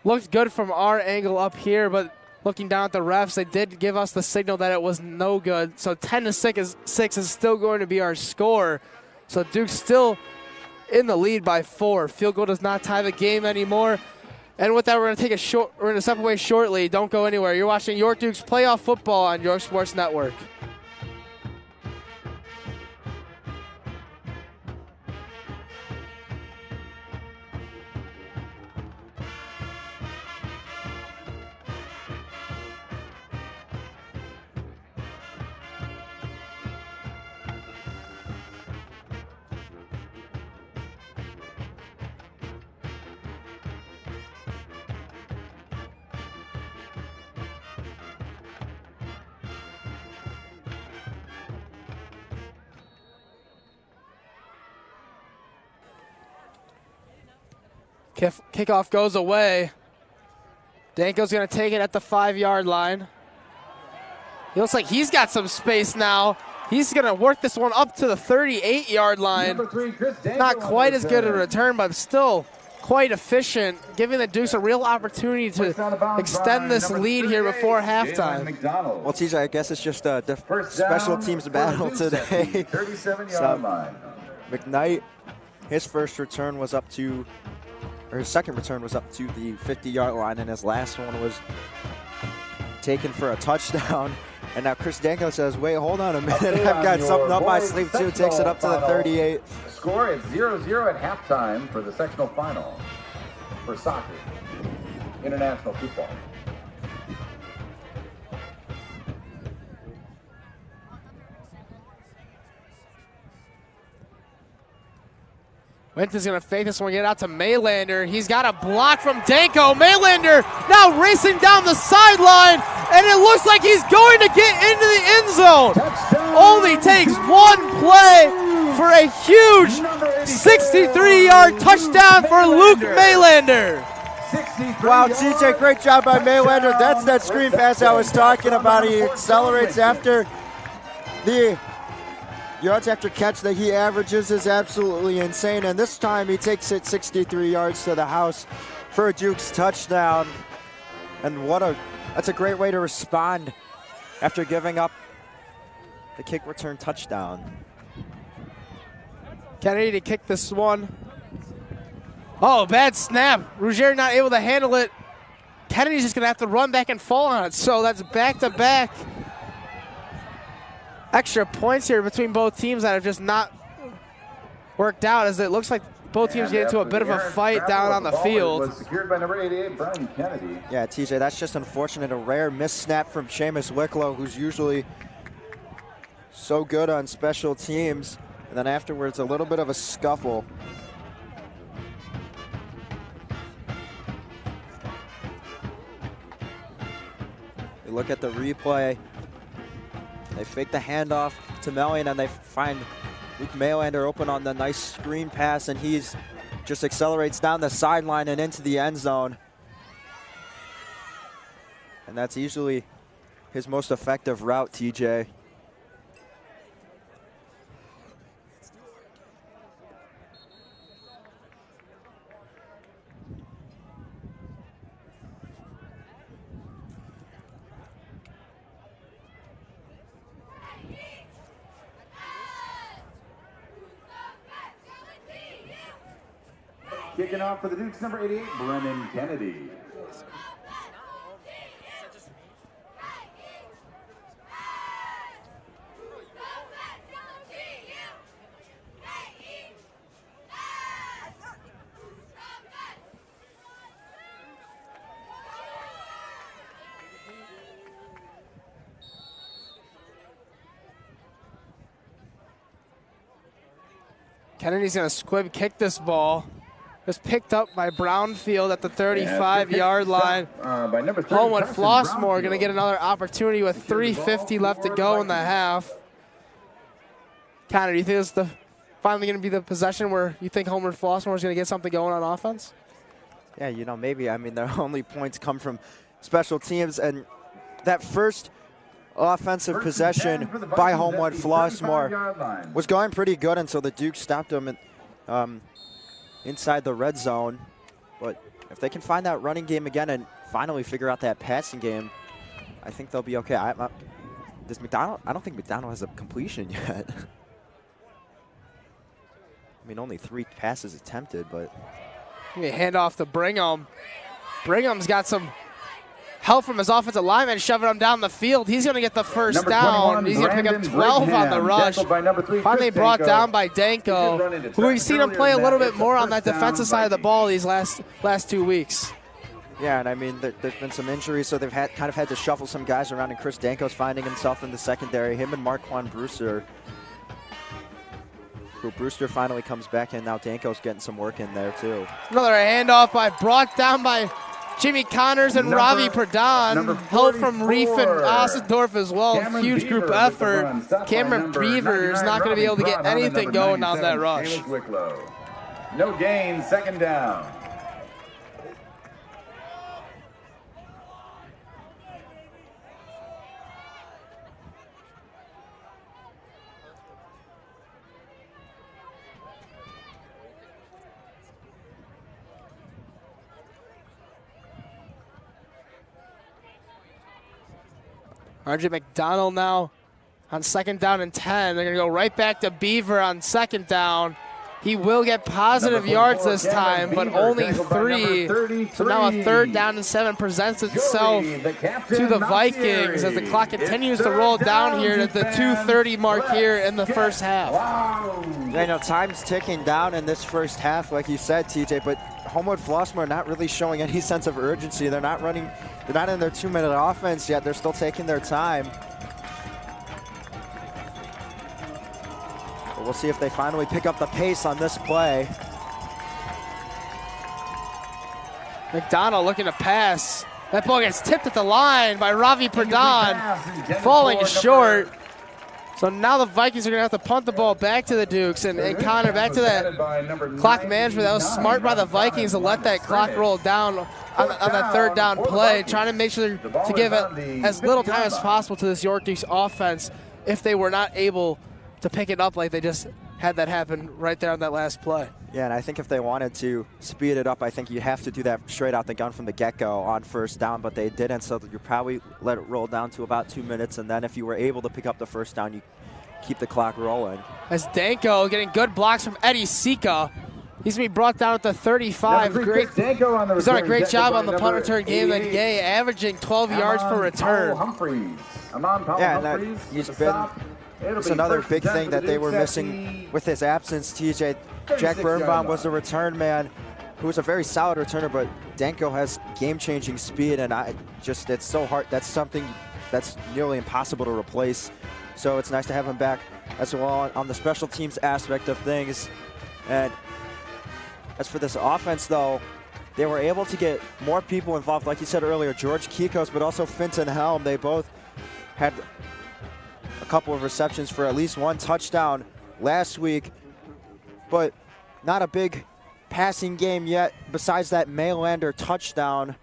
Looked good from our angle up here, but looking down at the refs, they did give us the signal that it was no good. So 10-6 is still going to be our score. So Duke's still in the lead by 4. Field goal does not tie the game anymore. And with that, we're going to step away shortly. Don't go anywhere. You're watching York Dukes playoff football on York Sports Network. Kickoff goes away. Danko's going to take it at the 5-yard line. He looks like he's got some space now. He's going to work this one up to the 38-yard line. Not quite as good a return, but still quite efficient, giving the Dukes a real opportunity to extend this lead here before halftime. Well, TJ, I guess it's just a special teams battle today. So, McKnight, his first return was up to, or his second return was up to the 50-yard line, and his last one was taken for a touchdown. And now Chris Danko says, wait, hold on a minute. I've got something up my sleeve, too. Takes it up to the 38. Score is 0-0 at halftime for the sectional final. for soccer, international football. Winton's gonna fake this one, get out to Maylander. He's got a block from Danko. Maylander now racing down the sideline, and it looks like he's going to get into the end zone. Touchdown. Only takes one play for a huge 63-yard touchdown for Luke Maylander. Wow, TJ, great job by Maylander. That's that screen pass I was talking about. He accelerates after the yards after catch that he averages is absolutely insane, and this time he takes it 63 yards to the house for a Duke's touchdown. And that's a great way to respond after giving up the kick return touchdown. Kennedy to kick this one. Oh, bad snap. Ruggieri not able to handle it. Kennedy's just gonna have to run back and fall on it. So that's back-to-back extra points here between both teams that have just not worked out, as it looks like both teams get into a bit of a fight down on the field. Was secured by number 88, Brian Kennedy. Yeah, TJ, that's just unfortunate. A rare missed snap from Seamus Wicklow, who's usually so good on special teams. And then afterwards, a little bit of a scuffle. We look at the replay. They fake the handoff to Melian, and they find Luke Maylander open on the nice screen pass, and he's just accelerates down the sideline and into the end zone. And that's usually his most effective route, TJ. Kicking off for the Dukes, number 88, Brennen Kennedy. Kennedy's gonna squib kick this ball. Was picked up by Brownfield at the 35-yard line. By number 30, Homewood Flossmore going to get another opportunity with 3:50 left to go in the half. Connor, do you think this is finally going to be the possession where you think Homewood Flossmore is going to get something going on offense? Yeah, you know, maybe. I mean, their only points come from special teams, and that first offensive possession by Homewood Flossmore was going pretty good until the Duke stopped them inside the red zone. But if they can find that running game again and finally figure out that passing game, I think they'll be okay. Does McDonald? I don't think McDonald has a completion yet. I mean, only 3 passes attempted, but. Hand off to Brigham. Brigham's got some help from his offensive lineman, shoving him down the field. He's going to get the first down. He's going to pick up 12 on the rush. Finally brought down by Danko, who we've seen him play a little bit more on that defensive side of the ball these last 2 weeks. Yeah, and I mean, there's been some injuries, so they've kind of had to shuffle some guys around, and Chris Danko's finding himself in the secondary. Him and Marquand Brewster. Brewster finally comes back in. Now Danko's getting some work in there, too. Another handoff brought down by Jimmy Connors and Ravi Pradhan. Help from Reef and Ossendorf as well. Cameron Huge Beaver group effort. Cameron Beaver is not going to be able to get anything going on that rush. No gain, second down. RJ McDonald now on second down and 10. They're going to go right back to Beaver on second down. He will get positive yards this time, but only 3. So now a 3rd down and 7 presents itself to the Vikings as the clock continues to roll down here at the 2:30 mark here in the first half. Yeah, you know, time's ticking down in this first half, like you said, TJ, but Homewood Flossmoor not really showing any sense of urgency. They're not running, they're not in their 2-minute offense yet. They're still taking their time. But we'll see if they finally pick up the pace on this play. McDonald looking to pass. That ball gets tipped at the line by Ravi Pradhan, falling short. So now the Vikings are going to have to punt the ball back to the Dukes. And Connor, back to that clock management. That was smart by the Vikings to let that clock roll down on that third down play, trying to make sure to give it as little time as possible to this York Dukes offense if they were not able to pick it up like they just had that happen right there on that last play. Yeah, and I think if they wanted to speed it up, I think you have to do that straight out the gun from the get-go on first down, but they didn't, so you probably let it roll down to about 2 minutes, and then if you were able to pick up the first down, you keep the clock rolling. As Danko getting good blocks from Eddie Sika. He's going to be brought down at the 35. Great. He's done a great job on the punt return game that day, averaging 12 yards per return. Yeah, and he's been... It's another big thing that they were missing with his absence. TJ Jack Birnbaum was a return man who was a very solid returner, but Danko has game-changing speed, and it's so hard. That's something that's nearly impossible to replace. So it's nice to have him back as well on the special teams aspect of things. And as for this offense, though, they were able to get more people involved, like you said earlier, George Kikos, but also Finton Helm. They both had a couple of receptions for at least one touchdown last week, but not a big passing game yet besides that Maylander touchdown.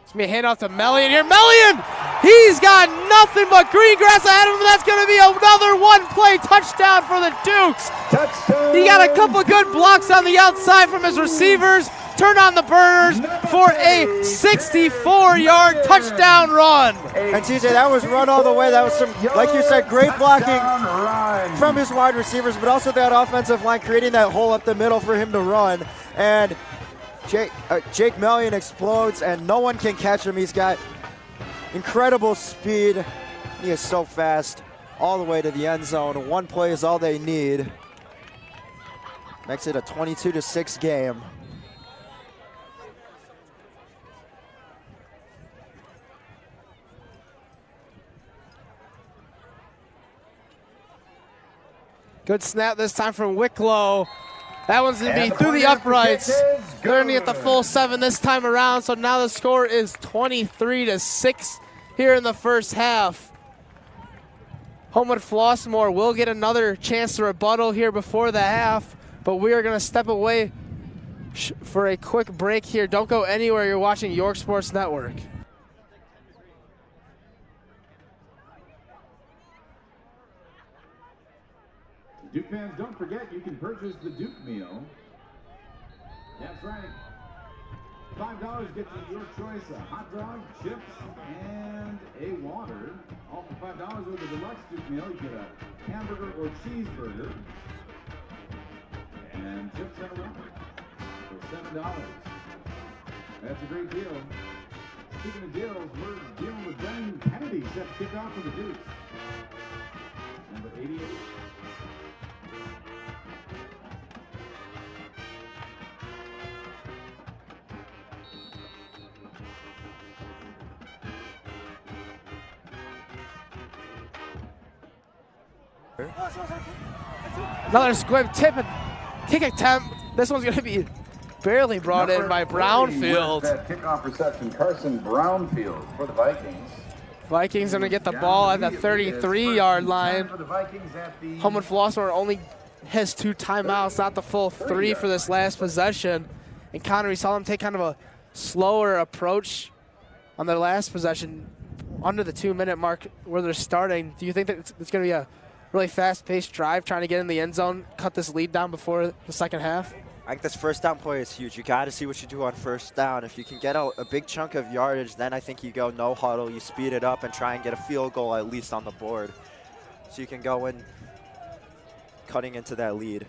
It's going to be a handoff to Melian here. Melian! He's got nothing but green grass ahead of him. That's going to be another one-play touchdown for the Dukes. Touchdown. He got a couple of good blocks on the outside from his receivers. Turn on the burners for a 64-yard touchdown run. And TJ, that was run all the way. That was some, like you said, great blocking from his wide receivers, but also that offensive line creating that hole up the middle for him to run. And Jake Melian explodes, and no one can catch him. He's got incredible speed. He is so fast all the way to the end zone. One play is all they need. Makes it a 22-6 game. Good snap this time from Wicklow. That one's going to be through the uprights. They're going to get the full 7 this time around, so now the score is 23-6 here in the first half. Homewood Flossmoor will get another chance to rebuttal here before the half, but we are going to step away for a quick break here. Don't go anywhere. You're watching York Sports Network. Duke fans, don't forget you can purchase the Duke meal. That's right. $5 gets you your choice of hot dog, chips, and a water. All for $5 with the deluxe Duke meal, you get a hamburger or cheeseburger and chips and a water for $7. That's a great deal. Speaking of deals, we're dealing with Brennen Kennedy set to kick off for the Dukes. Number 88. Another squib tip and kick attempt. This one's going to be barely brought in by Brownfield. That kickoff reception, Carson Brownfield for the Vikings. Vikings going to get the ball at the 33-yard line. Homewood Flossmoor only has 2 timeouts, not the full 3 for this last possession. And Connor, we saw them take kind of a slower approach on their last possession under the 2-minute mark where they're starting. Do you think that it's going to be a really fast-paced drive trying to get in the end zone, cut this lead down before the second half? I think this first down play is huge. You got to see what you do on first down. If you can get a big chunk of yardage, then I think you go no huddle, you speed it up and try and get a field goal at least on the board. So you can go in cutting into that lead.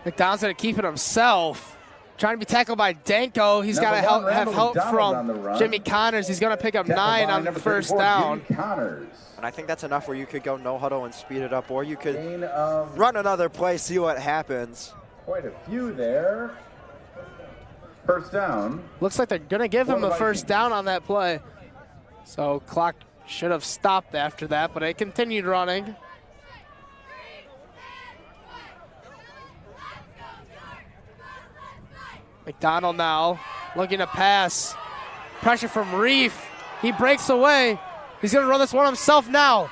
McDonald's going to keep it himself. Trying to be tackled by Danko. He's got to have help from Jimmy Connors. He's going to pick up 9 on the first down. And I think that's enough where you could go no huddle and speed it up, or you could run another play, see what happens. Quite a few there. First down. Looks like they're going to give him the first down on that play. So clock should have stopped after that, but it continued running. McDonald now looking to pass. Pressure from Reef. He breaks away. He's going to run this one himself now.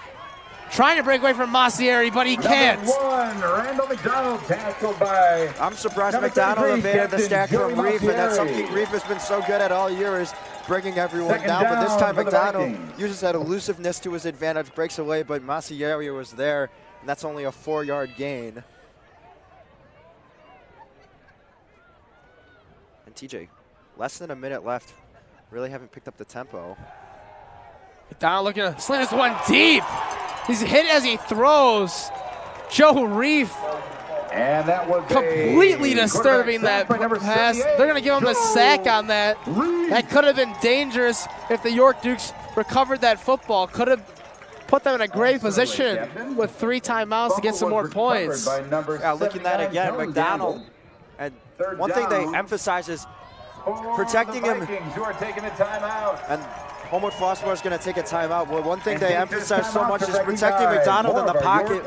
Trying to break away from Massieri, but he can't. Randall McDonald tackled by... I'm surprised McDonald evaded the stack from Reef, and that's something Reef has been so good at all year, is bringing everyone down. But this time McDonald uses that elusiveness to his advantage, breaks away, but Massieri was there, and that's only a 4-yard gain. And TJ, less than a minute left. Really haven't picked up the tempo. McDonald looking to sling this one deep. He's hit as he throws. Joe Reef and that was completely disturbing that pass. They're going to give him a sack on that. That could have been dangerous if the York Dukes recovered that football. Could have put them in a great position with 3 timeouts to get some more points. Yeah, looking at it again, McDonald. And one thing they emphasize is protecting him. Who are taking a timeout. And Homewood Flossmoor is going to take a timeout. Well, one thing they emphasize so much is protecting McDonald in the pocket,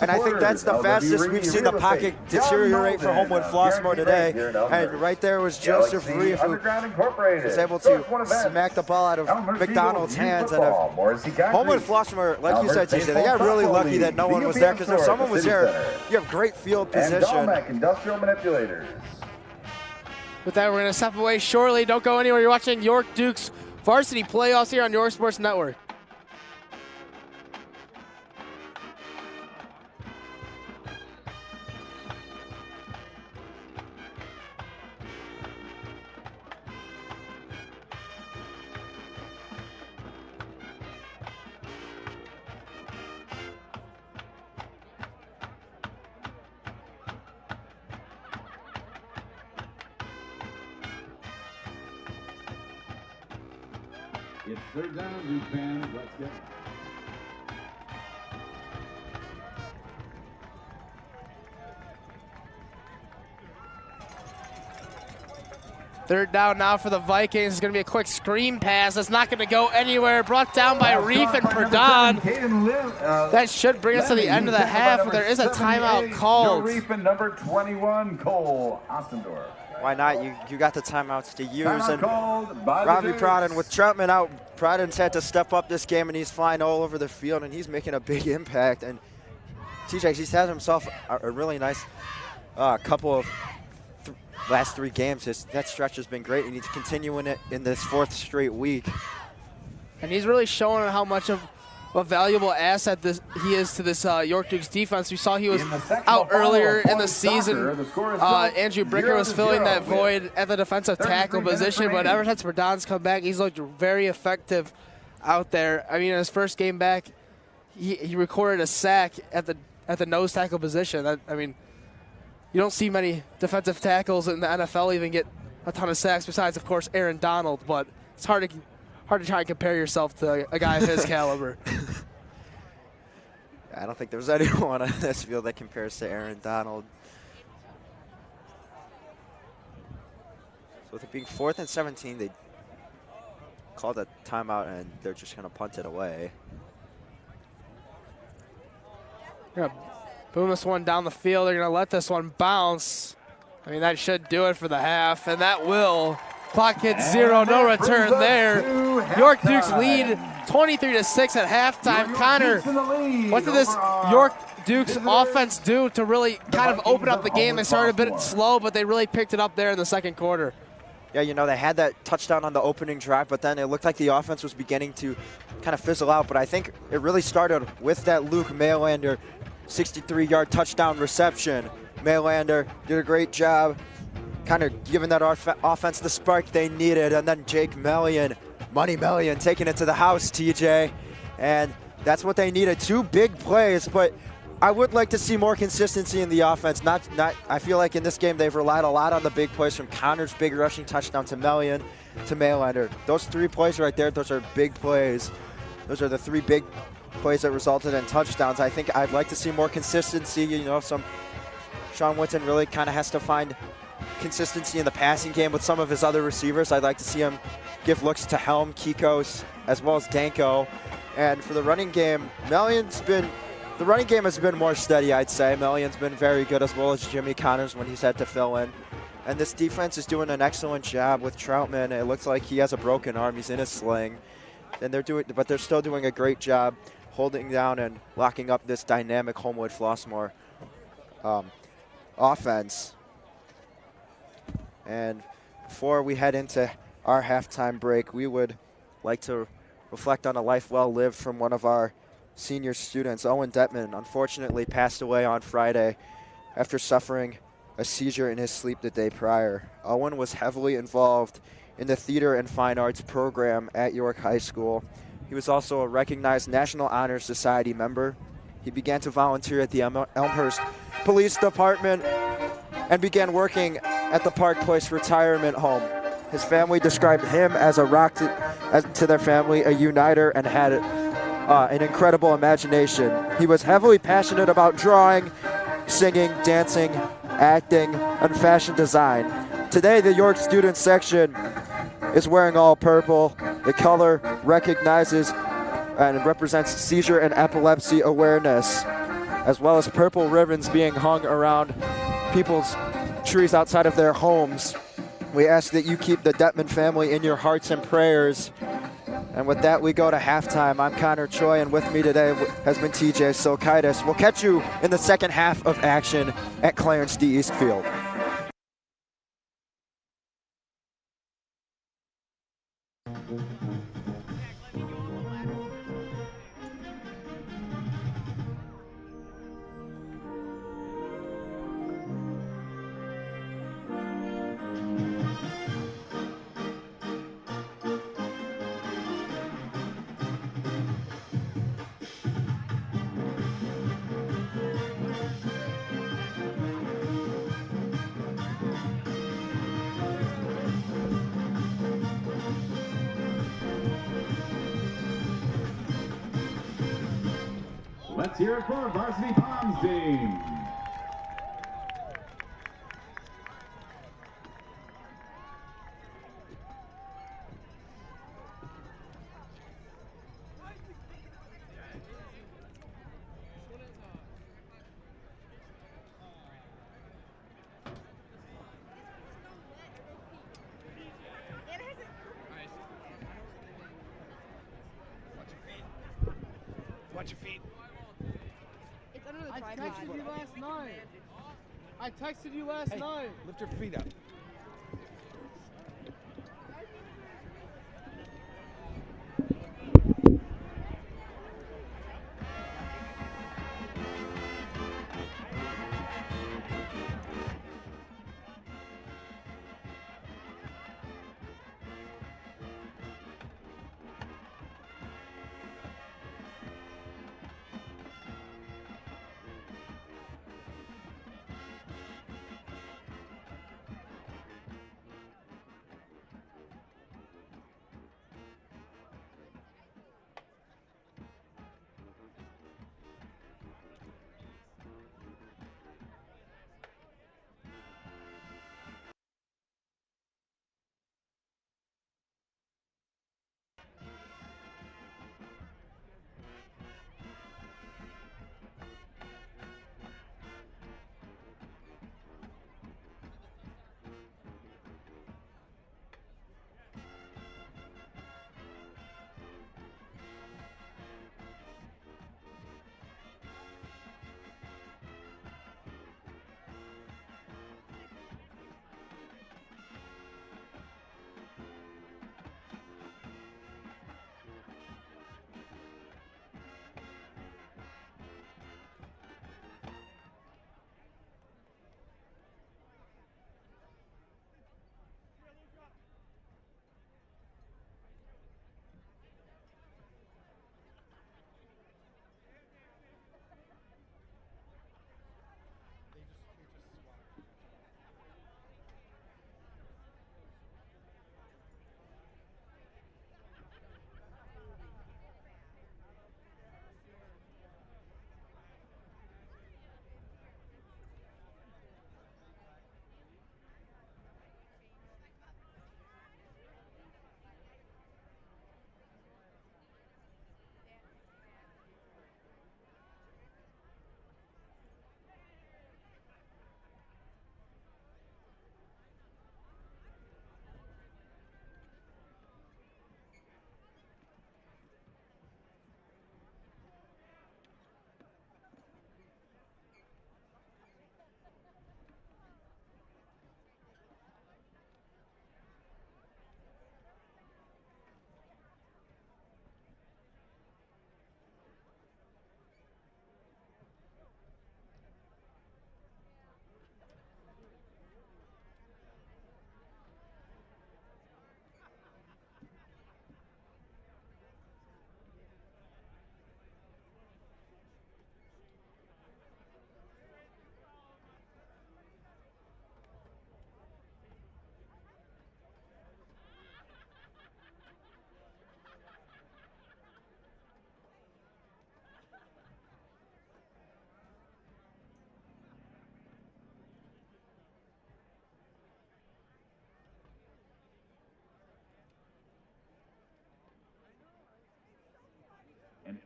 and I think that's the fastest we've seen the pocket deteriorate for Homewood Flossmoor today. And right there was Joseph Reef, who was able to smack the ball out of McDonald's hands. And Homewood Flossmoor, like you said, TJ, they got really lucky that no one was there, because if someone was there, you have great field position. Industrial Manipulators. With that, we're going to step away shortly. Don't go anywhere. You're watching York Dukes Varsity Playoffs here on York Sports Network. It's third down, Duke fans. Let's go. Third down now for the Vikings. It's going to be a quick screen pass. It's not going to go anywhere. Brought down by Reef and Perdon. That should bring us to the end of the half, but there is a timeout called. Reef and number 21, Cole Ostendorf. Why not? You got the timeouts to use. And Robbie Prodden, with Troutman out, Prodden's had to step up this game, and he's flying all over the field, and he's making a big impact. And TJ, he's had himself a really nice couple of last 3 games. That stretch has been great, and he's continuing it in this 4th straight week. And he's really showing how much of a valuable asset he is to this York Dukes defense. We saw he was out earlier in the season. Andrew Bricker was filling that void at the defensive tackle position, but ever since Perdon's come back, he's looked very effective out there. I mean, in his first game back, he recorded a sack at the nose tackle position. I mean, you don't see many defensive tackles in the NFL even get a ton of sacks, besides, of course, Aaron Donald, but it's hard to try and compare yourself to a guy of his caliber. I don't think there's anyone on this field that compares to Aaron Donald. So with it being 4th and 17, they called a timeout, and they're just going to punt it away. They're going to boom this one down the field. They're going to let this one bounce. I mean, that should do it for the half, and that will. Clock hits 0, no return there. York Dukes lead 23-6 at halftime. Connor, what did this York Dukes offense do to really kind of open up the game? They started a bit slow, but they really picked it up there in the second quarter. Yeah, you know, they had that touchdown on the opening drive, but then it looked like the offense was beginning to kind of fizzle out. But I think it really started with that Luke Maylander 63-yard touchdown reception. Maylander did a great job kind of giving that offense the spark they needed. And then Jake Mellion, Money Mellion, taking it to the house, TJ. And that's what they needed, 2 big plays. But I would like to see more consistency in the offense. I feel like in this game they've relied a lot on the big plays, from Connor's big rushing touchdown to Mellion to Maylander. Those 3 plays right there, those are big plays. Those are the 3 big plays that resulted in touchdowns. I think I'd like to see more consistency, you know, some Sean Witten really kind of has to find consistency in the passing game with some of his other receivers. I'd like to see him give looks to Helm, Kikos, as well as Danko. And for the running game, the running game has been more steady, I'd say. Mellion's been very good, as well as Jimmy Connors when he's had to fill in. And this defense is doing an excellent job with Troutman. It looks like he has a broken arm. He's in a sling. And they're still doing a great job holding down and locking up this dynamic Homewood Flossmoor offense. And before we head into our halftime break, we would like to reflect on a life well lived from one of our senior students. Owen Detman unfortunately passed away on Friday after suffering a seizure in his sleep the day prior. Owen was heavily involved in the theater and fine arts program at York High School. He was also a recognized National Honor Society member. He began to volunteer at the Elmhurst Police Department and began working at the Park Place Retirement Home. His family described him as a rock to their family, a uniter, and had an incredible imagination. He was heavily passionate about drawing, singing, dancing, acting, and fashion design. Today, the York student section is wearing all purple. The color recognizes and represents seizure and epilepsy awareness, as well as purple ribbons being hung around people's trees outside of their homes. We ask that you keep the Detman family in your hearts and prayers. And with that, we go to halftime. I'm Connor Choi, and with me today has been TJ Silkaitis. We'll catch you in the second half of action at Clarence D. Eastfield. Let's hear it for Varsity Palms team. Watch your feet. I texted you last night. I texted you last night. Lift your feet up.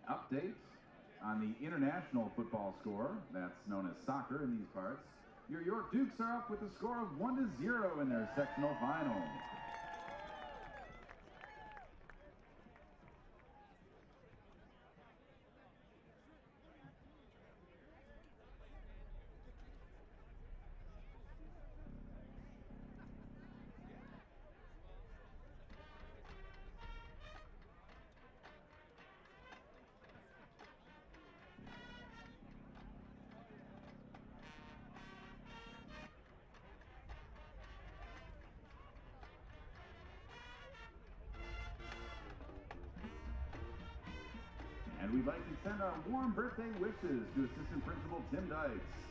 Update on the international football score, that's known as soccer in these parts. Your York Dukes are up with a score of 1-0 in their sectional final. And we'd like to send our warm birthday wishes to Assistant Principal Tim Dykes.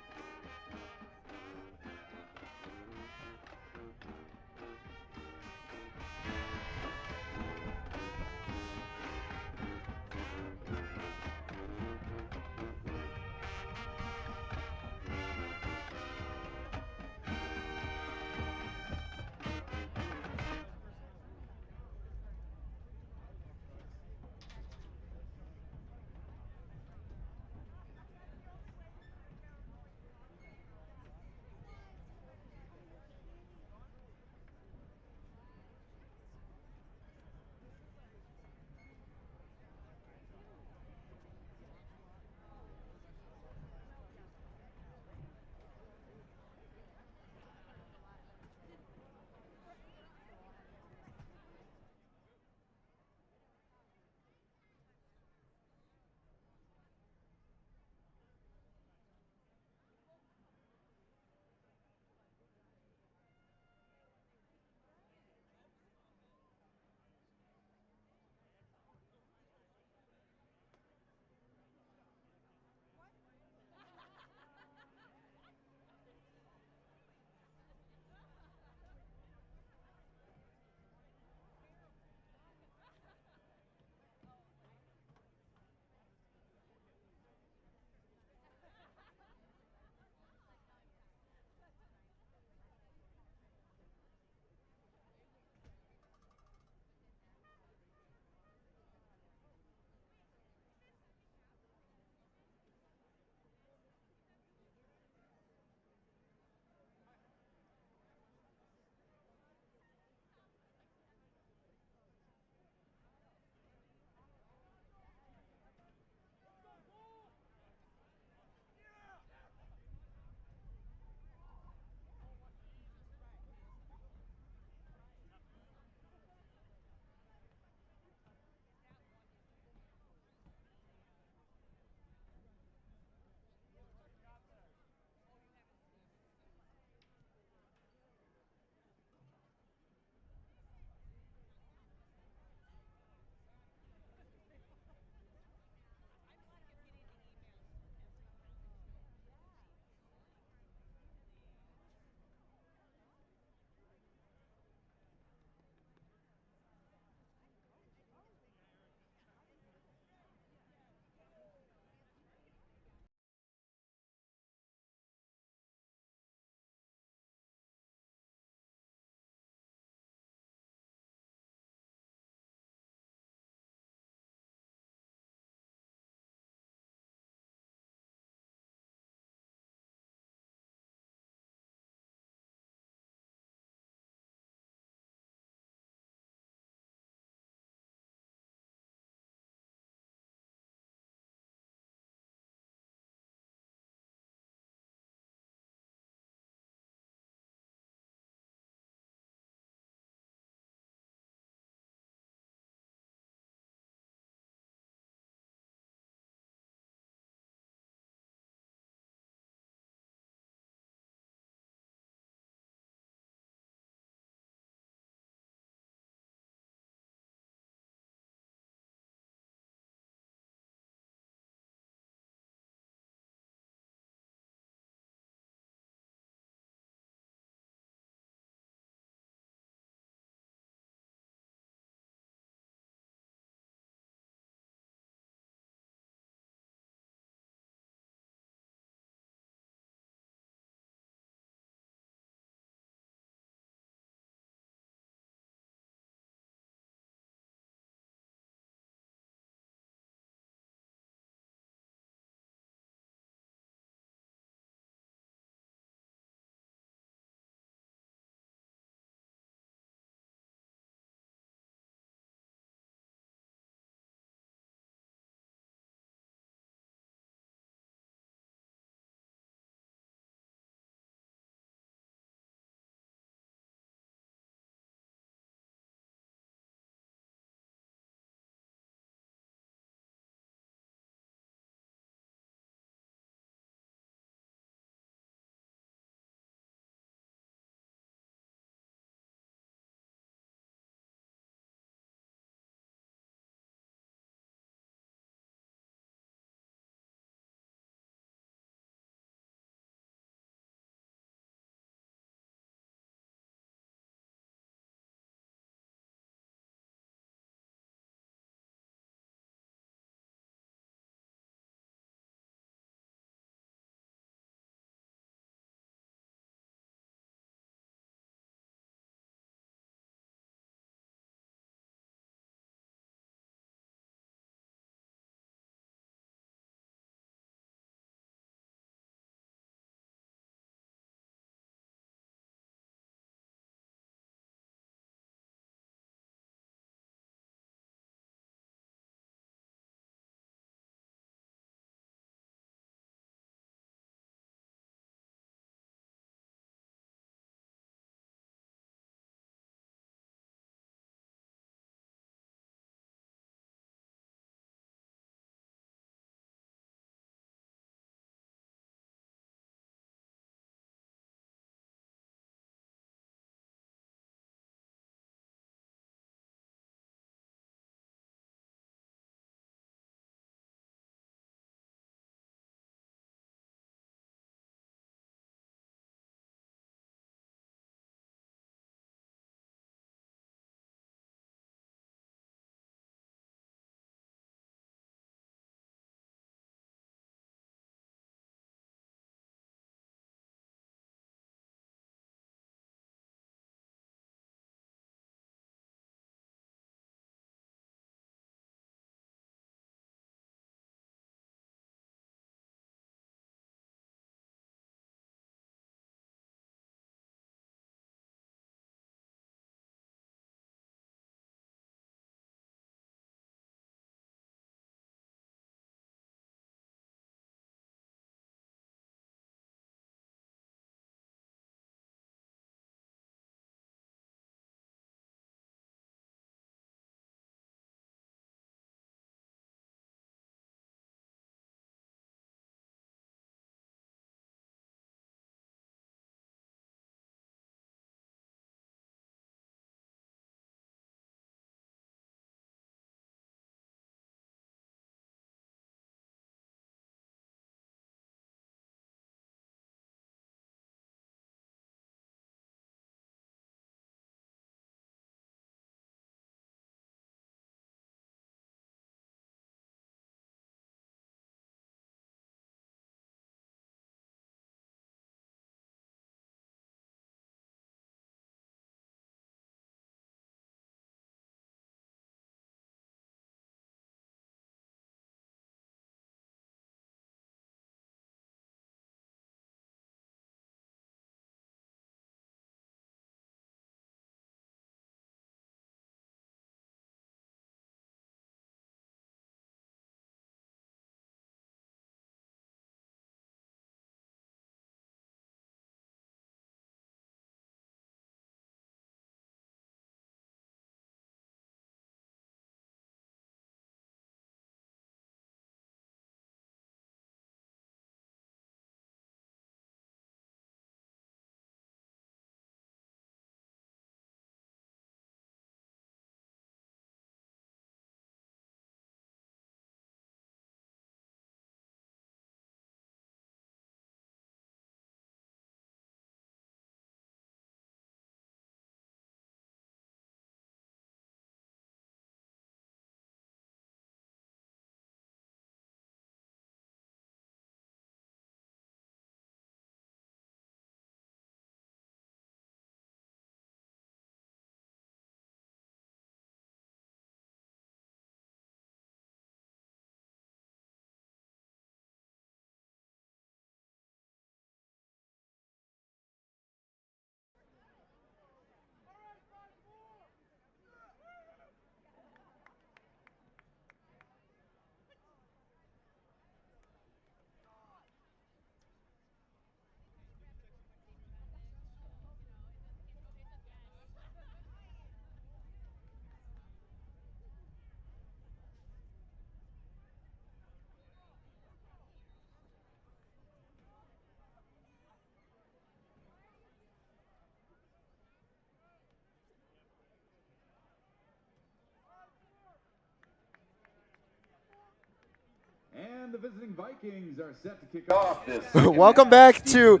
And the visiting Vikings are set to kick off this. Welcome back to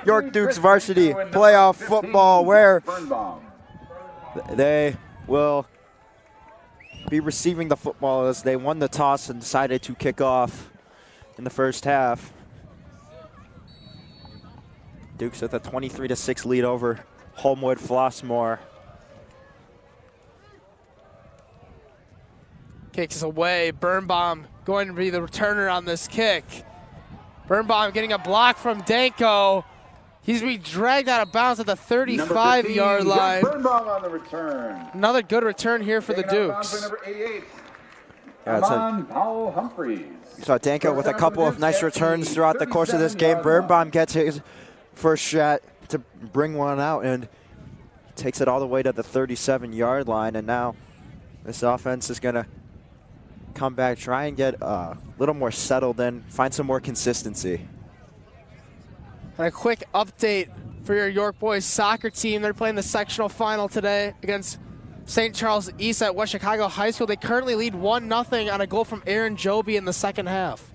York Dukes varsity playoff football, where they will be receiving the football as they won the toss and decided to kick off in the first half. Dukes with a 23-6 lead over Homewood Flossmoor. Kicks away. Birnbaum going to be the returner on this kick. Birnbaum getting a block from Danko. He's being dragged out of bounds at the 35-yard line. Birnbaum on the return. Another good return here for the Dukes. Number 88. Yeah, Powell Humphreys. You saw Danko with a couple of nice returns throughout the course of this game. Birnbaum gets his first shot to bring one out and takes it all the way to the 37-yard line. And now this offense is going to come back, try and get a little more settled in, find some more consistency. And a quick update for your York boys soccer team. They're playing the sectional final today against St. Charles East at West Chicago High School. They currently lead 1-0 on a goal from Aaron Joby in the second half.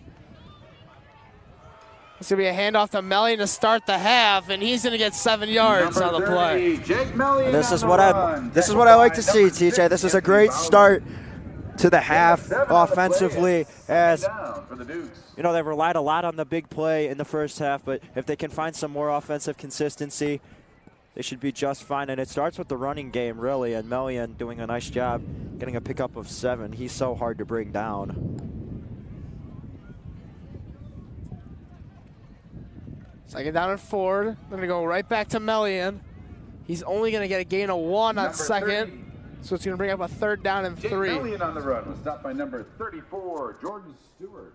It's going to be a handoff to Mellion to start the half, and he's going to get 7 yards on the play. And this is what I like to see, TJ. This is a great start to the half offensively, as you know, they relied a lot on the big play in the first half, but if they can find some more offensive consistency, they should be just fine. And it starts with the running game, really, and Mellion doing a nice job getting a pickup of 7. He's so hard to bring down. Second down and 4. They're going to go right back to Mellion. He's only going to get a gain of 1 on second. So it's going to bring up a 3rd down and 3. Mellion on the run was stopped by number 34, Jordan Stewart.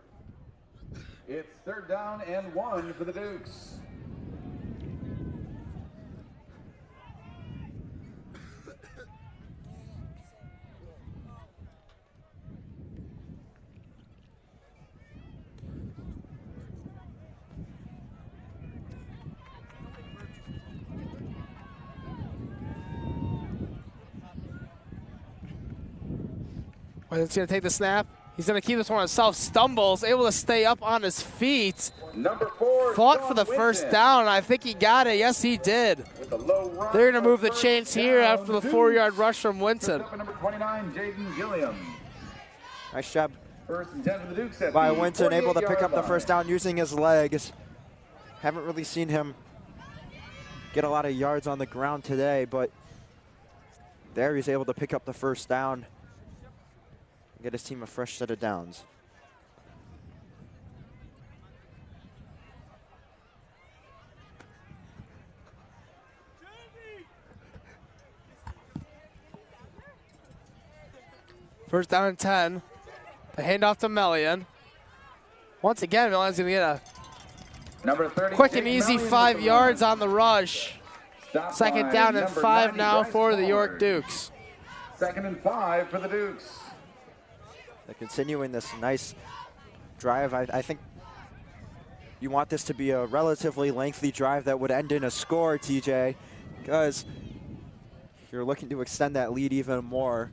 It's 3rd down and 1 for the Dukes. He's going to take the snap. He's going to keep this one himself. Stumbles, able to stay up on his feet. Number 4. Fought for the first down, and I think he got it. Yes, he did. They're going to move the chains here after the 4-yard rush from Winton. Number 29, Jaden Gilliam. Nice job First and 10 for the Dukes by Winton, able to pick up the first down using his legs. Haven't really seen him get a lot of yards on the ground today, but there he's able to pick up the first down. Get his team a fresh set of downs. First down and 10. The handoff to Mellion. Once again, Mellion's going to get a number 30, quick and easy 5 yards on the rush. Second down and 5 now for the York Dukes. 2nd and 5 for the Dukes. They're continuing this nice drive. I think you want this to be a relatively lengthy drive that would end in a score, TJ, because you're looking to extend that lead even more.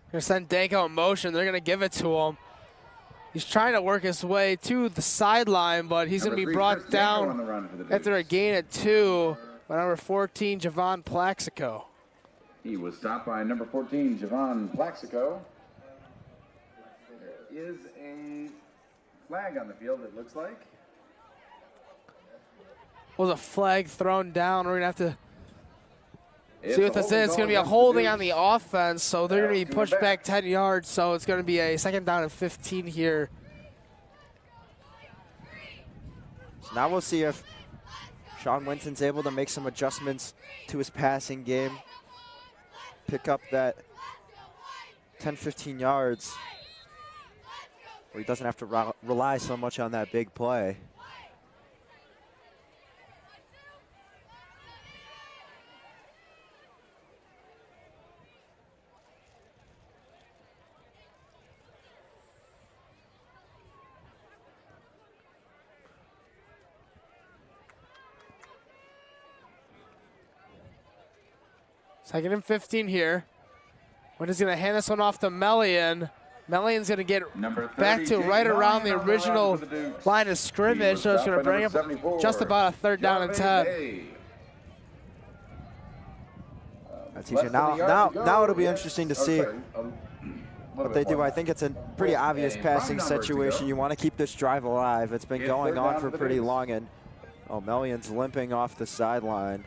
They're going to send Danko in motion. They're going to give it to him. He's trying to work his way to the sideline, but he's going to be brought down after a gain of 2. By number 14, Javon Plaxico. He was stopped by number 14, Javon Plaxico. There is a flag on the field, it looks like. Was a flag thrown down. We're going to have to see what this is. It's going to be a holding on the offense, so they're going to be pushed back 10 yards, so it's going to be a 2nd down and 15 here. So now we'll see if Sean Winton's able to make some adjustments to his passing game, pick up that 10, 15 yards where he doesn't have to rely so much on that big play. 2nd and 15 here. Winton's going to hand this one off to Melian. Melian's going to get back to right around the original line of scrimmage, so it's going to bring up just about a 3rd down and 10. Now it'll be interesting to see what they do. I think it's a pretty obvious passing situation. You want to keep this drive alive. It's been going on for pretty long, and Melian's limping off the sideline.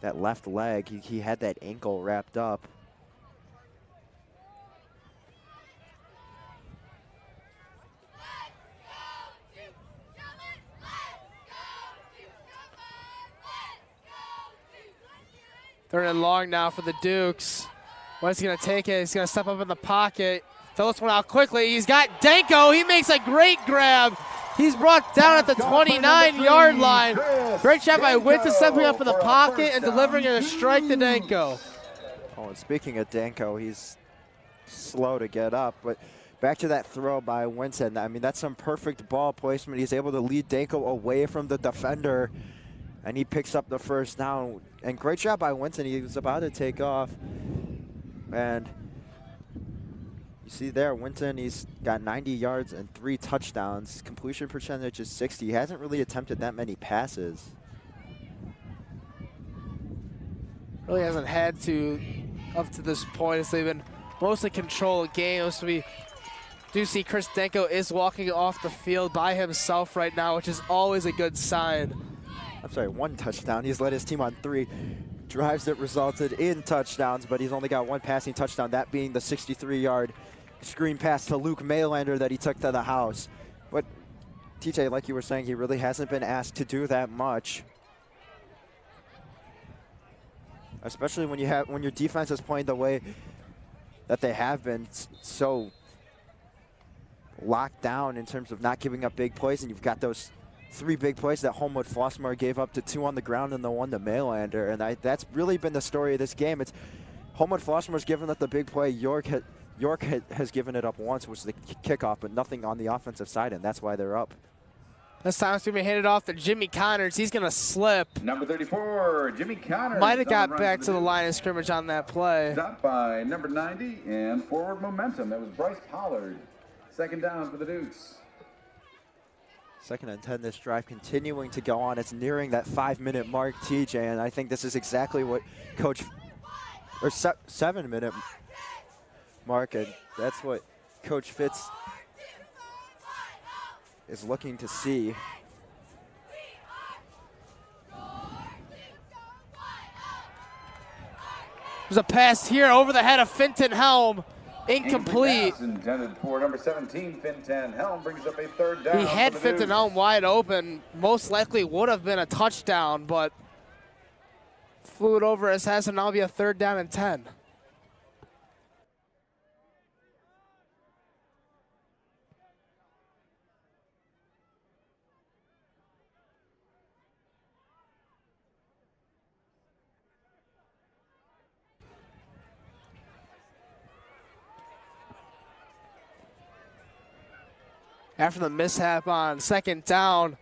That left leg, he had that ankle wrapped up. Third and long now for the Dukes. What's he going to take it? He's going to step up in the pocket. Throw this one out quickly. He's got Danko. He makes a great grab. He's brought down at the 29-yard line. Great shot by Winton stepping up in the pocket and delivering a strike to Danko. Oh, and speaking of Danko, he's slow to get up. But back to that throw by Winton. I mean, that's some perfect ball placement. He's able to lead Danko away from the defender, and he picks up the 1st down. And great job by Winton. He was about to take off. And you see there, Winton, he's got 90 yards and 3 touchdowns. Completion percentage is 60. He hasn't really attempted that many passes. Really hasn't had to up to this point, as they've been mostly control the game. So we do see Chris Danko is walking off the field by himself right now, which is always a good sign. I'm sorry, 1 touchdown. He's led his team on 3 drives that resulted in touchdowns, but he's only got 1 passing touchdown, that being the 63-yard screen pass to Luke Mander that he took to the house. But TJ, like you were saying, he really hasn't been asked to do that much, especially when your defense is playing the way that they have been, so locked down in terms of not giving up big plays, and you've got those 3 big plays that Homewood Flossmoor gave up, to 2 on the ground and the 1 to Mander, and that's really been the story of this game. It's Homewood Flossmoor's given up the big play. York has given it up once, which is the kickoff, but nothing on the offensive side, and that's why they're up. This time it's going to be handed off to Jimmy Connors. He's going to slip. Number 34, Jimmy Connors. Might have got back to the line of scrimmage on that play. Stopped by number 90 and forward momentum. That was Bryce Pollard. 2nd down for the Dukes. 2nd and 10, this drive continuing to go on. It's nearing that 5-minute mark, TJ, and I think this is exactly what Coach, or 7-minute mark, and that's what Coach Fitz is looking to see. There's a pass here over the head of Finton Helm. Incomplete. Intended for number 17, Finton Helm, brings up a 3rd down. He had Finton Helm wide open. Most likely would have been a touchdown, but flew it over his head, so now it'll be a 3rd down and 10. After the mishap on 2nd down,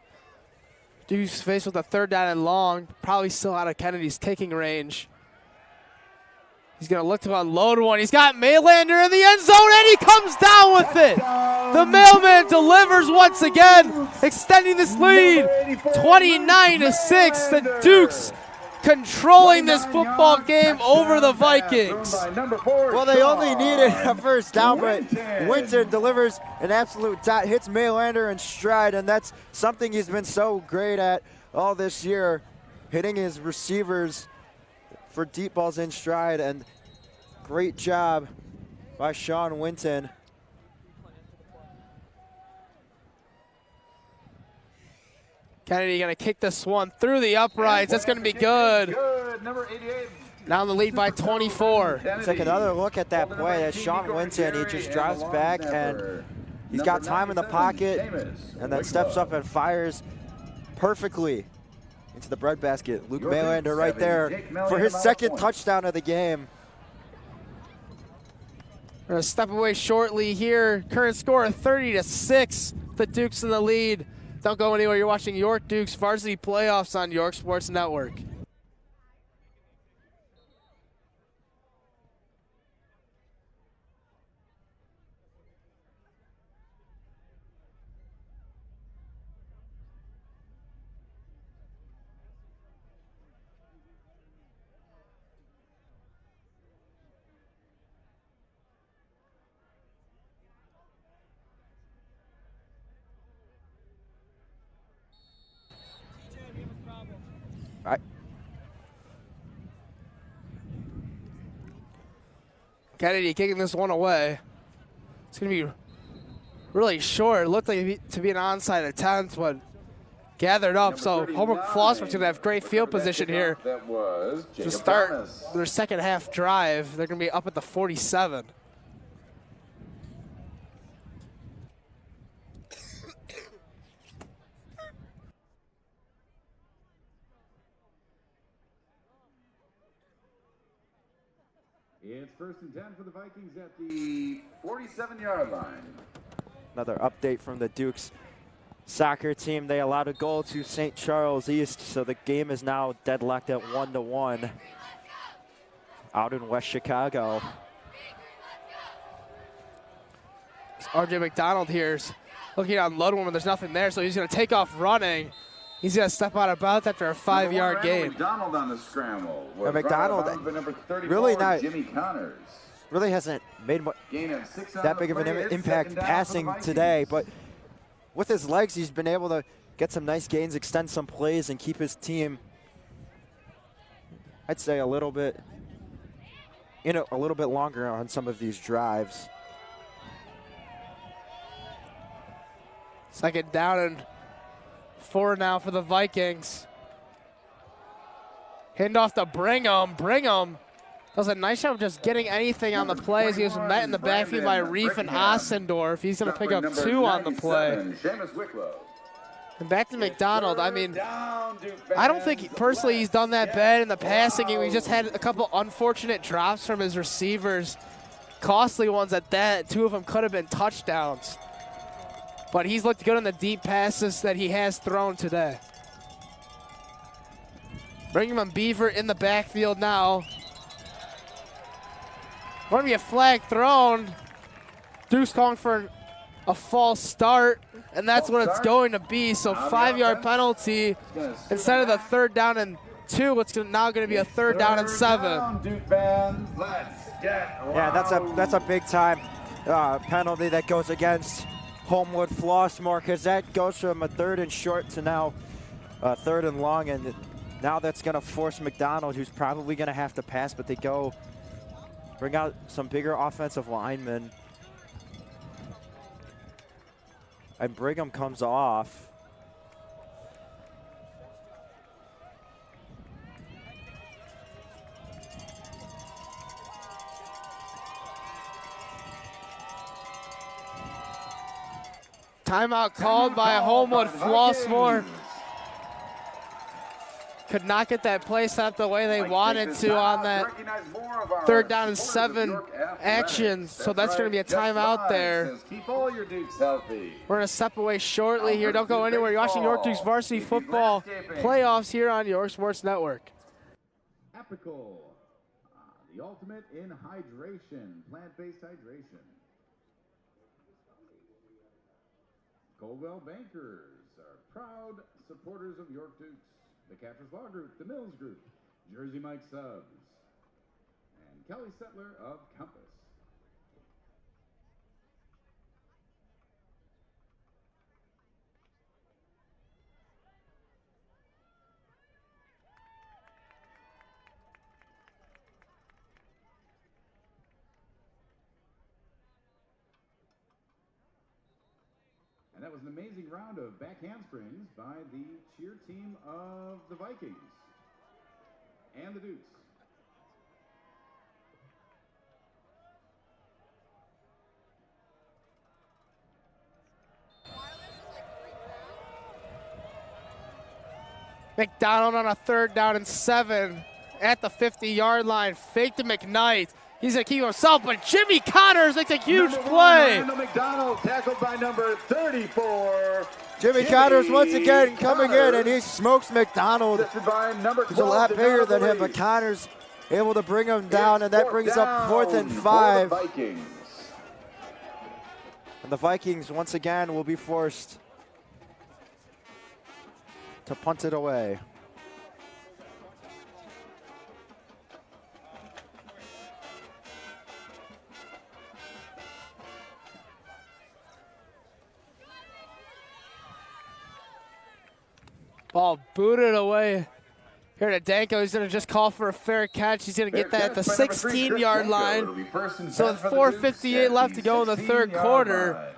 Dukes faced with a 3rd down and long, probably still out of Kennedy's kicking range. He's going to look to unload one. He's got Maylander in the end zone, and he comes down with it. The mailman delivers once again, extending this lead 29-6. The Dukes controlling this football game over the Vikings. Well, they only needed a 1st down, but Winton delivers an absolute dot, hits Maylander in stride, and that's something he's been so great at all this year, hitting his receivers for deep balls in stride, and great job by Sean Winton. Kennedy going to kick this one through the uprights. That's going to be good. Number 88. Now in the lead by 24. Take another look at that play. That's Sean Winton. He just drives back, and he's got time in the pocket, and then steps up and fires perfectly into the breadbasket. Luke Maylander right there for his 2nd touchdown of the game. We're going to step away shortly here. Current score 30-6. The Dukes in the lead. Don't go anywhere. You're watching York Dukes Varsity Playoffs on York Sports Network. Kennedy kicking this one away. It's going to be really short. It looked like to be an onside attempt, but gathered up. So Homewood Flossmoor's going to have great field position here to start their second half drive. They're going to be up at the 47. It's 1st and 10 for the Vikings at the 47-yard line. Another update from the Dukes soccer team. They allowed a goal to St. Charles East, so the game is now deadlocked at 1-1 out in West Chicago. RJ McDonald here is looking to unload one when there's nothing there, so he's going to take off running. He's going to step out of bounds after a 5-yard gain. McDonald on the scramble. McDonald really not, really hasn't made that big of an impact passing today, but with his legs, he's been able to get some nice gains, extend some plays, and keep his team, I'd say, a little bit longer on some of these drives. Second down and 4 now for the Vikings. Hand off to Brigham. Brigham does a nice job of just getting anything on the play as he was met in the backfield by Reef and Ossendorf. He's going to pick up 2 on the play. And back to McDonald. I mean, I don't think personally he's done that bad in the passing game. He just had a couple unfortunate drops from his receivers. Costly ones at that. 2 of them could have been touchdowns. But he's looked good on the deep passes that he has thrown today. Brigham and Beaver in the backfield now. Going to be a flag thrown. Duke's calling for a false start, and that's what it's going to be. So 5-yard penalty instead of the 3rd down and 2. It's now going to be a 3rd down and 7. Yeah, that's a big time penalty that goes against Homewood Flossmoor, because that goes from a 3rd and short to now 3rd and long, and now that's going to force McDonald, who's probably going to have to pass, but they bring out some bigger offensive linemen. And Brigham comes off. Timeout called by Homewood Flossmoor. Could not get that play set the way they wanted to on that 3rd down and 7 action. So that's going to be a timeout there. We're going to step away shortly here. Don't go anywhere. You're watching York Dukes Varsity Football playoffs here on York Sports Network. Apical, the ultimate in hydration, plant-based hydration. Coldwell Bankers are proud supporters of York Dukes. The Catchers Law Group, the Mills Group, Jersey Mike Subs, and Kelly Settler of Compass. And that was an amazing round of back handsprings by the cheer team of the Vikings and the Dukes. McDonald on a 3rd down and 7 at the 50-yard line. Fake to McKnight. He's going to keep himself, but Jimmy Connors makes a huge play. McDonald tackled by number 34. Jimmy Connors once again coming in, and he smokes McDonald. He's a lot bigger than him, but Connors able to bring him down, and that brings up 4th and 5. And the Vikings once again will be forced to punt it away. Ball booted away Here to Danko, he's going to just call for a fair catch. He's going to get that at the 16-yard line. So with 4:58 left to go in the third quarter.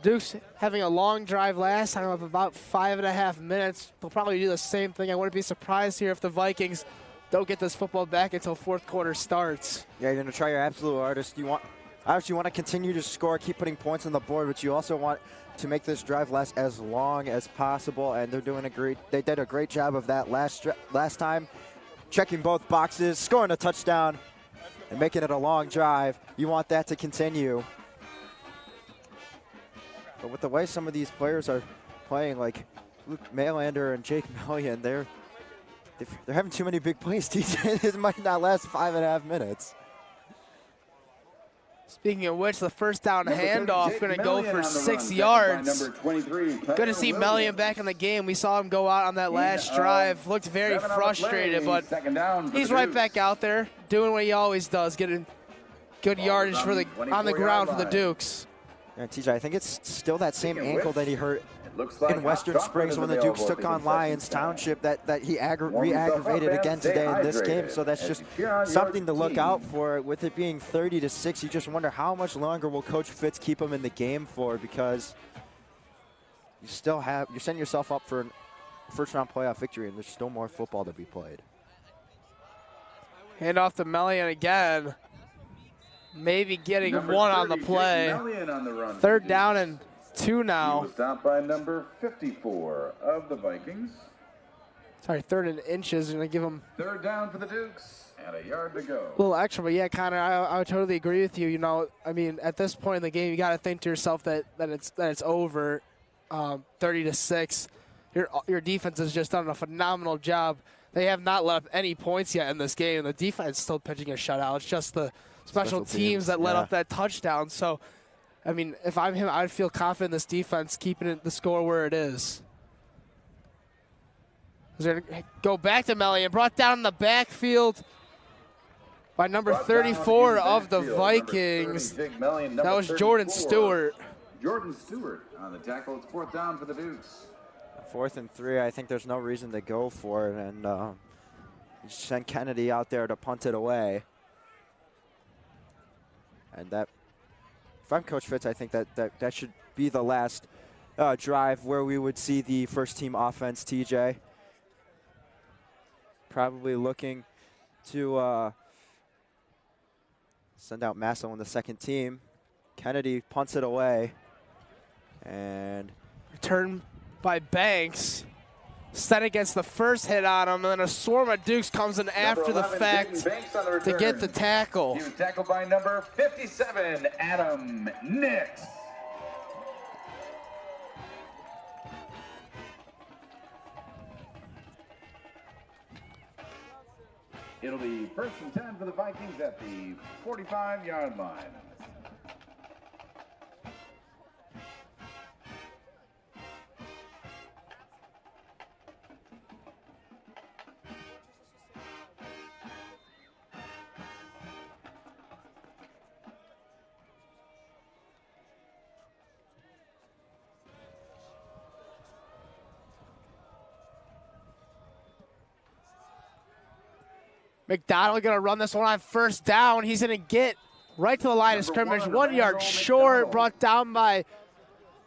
Dukes having a long drive last time of about 5.5 minutes. They'll probably do the same thing. I wouldn't be surprised here if the Vikings don't get this football back until fourth quarter starts. Yeah, you're going to try your absolute hardest. Obviously, you want to continue to score, keep putting points on the board, but you also want to make this drive last as long as possible, and they're doing they did a great job of that last time, checking both boxes, scoring a touchdown, and making it a long drive. You want that to continue. But with the way some of these players are playing, like Luke Maylander and Jake Million, they're having too many big plays, TJ. It might not last 5.5 minutes. Speaking of which, the first down handoff going to go for 6 yards. Good to see Million back in the game. We saw him go out on that last drive. Looked very frustrated, but he's right back out there doing what he always does, getting good yardage on the ground for the Dukes. Yeah, TJ, I think it's still that same ankle that he hurt in Western Springs when the Dukes took on Lyons Township that he re-aggravated again today in this game. So that's just something to look out for. With it being 30-6, you just wonder how much longer will Coach Fitz keep him in the game for, because you're setting yourself up for a first-round playoff victory, and there's still more football to be played. Hand off to Million again. Maybe getting one on the play. Third down and 2 now. He was stopped by number 54 of the Vikings. Sorry, 3rd and inches. Going to give him third down for the Dukes and a yard to go. A little extra, but yeah, Connor, I would totally agree with you. You know, I mean, at this point in the game, you got to think to yourself that it's over, 30-6. Your defense has just done a phenomenal job. They have not let up any points yet in this game. The defense is still pitching a shutout. It's just the special teams that let up that touchdown. So, I mean, if I'm him, I'd feel confident in this defense keeping the score where it is. They're going to go back to Million, brought down in the backfield by number 34 of the Vikings. That was Jordan Stewart. Jordan Stewart on the tackle. It's 4th down for the Dukes. 4th and 3, I think there's no reason to go for it, and you send Kennedy out there to punt it away. And that, if I'm Coach Fitz, I think that should be the last drive where we would see the first-team offense, TJ. Probably looking to send out Masso on the second team. Kennedy punts it away. And return by Banks. Set against the first hit on him, and then a swarm of Dukes comes in after the fact to get the tackle. He was tackled by number 57, Adam Nix. It'll be 1st and 10 for the Vikings at the 45-yard line. McDonald going to run this one on 1st down. He's going to get right to the line of scrimmage. 1 yard short, brought down by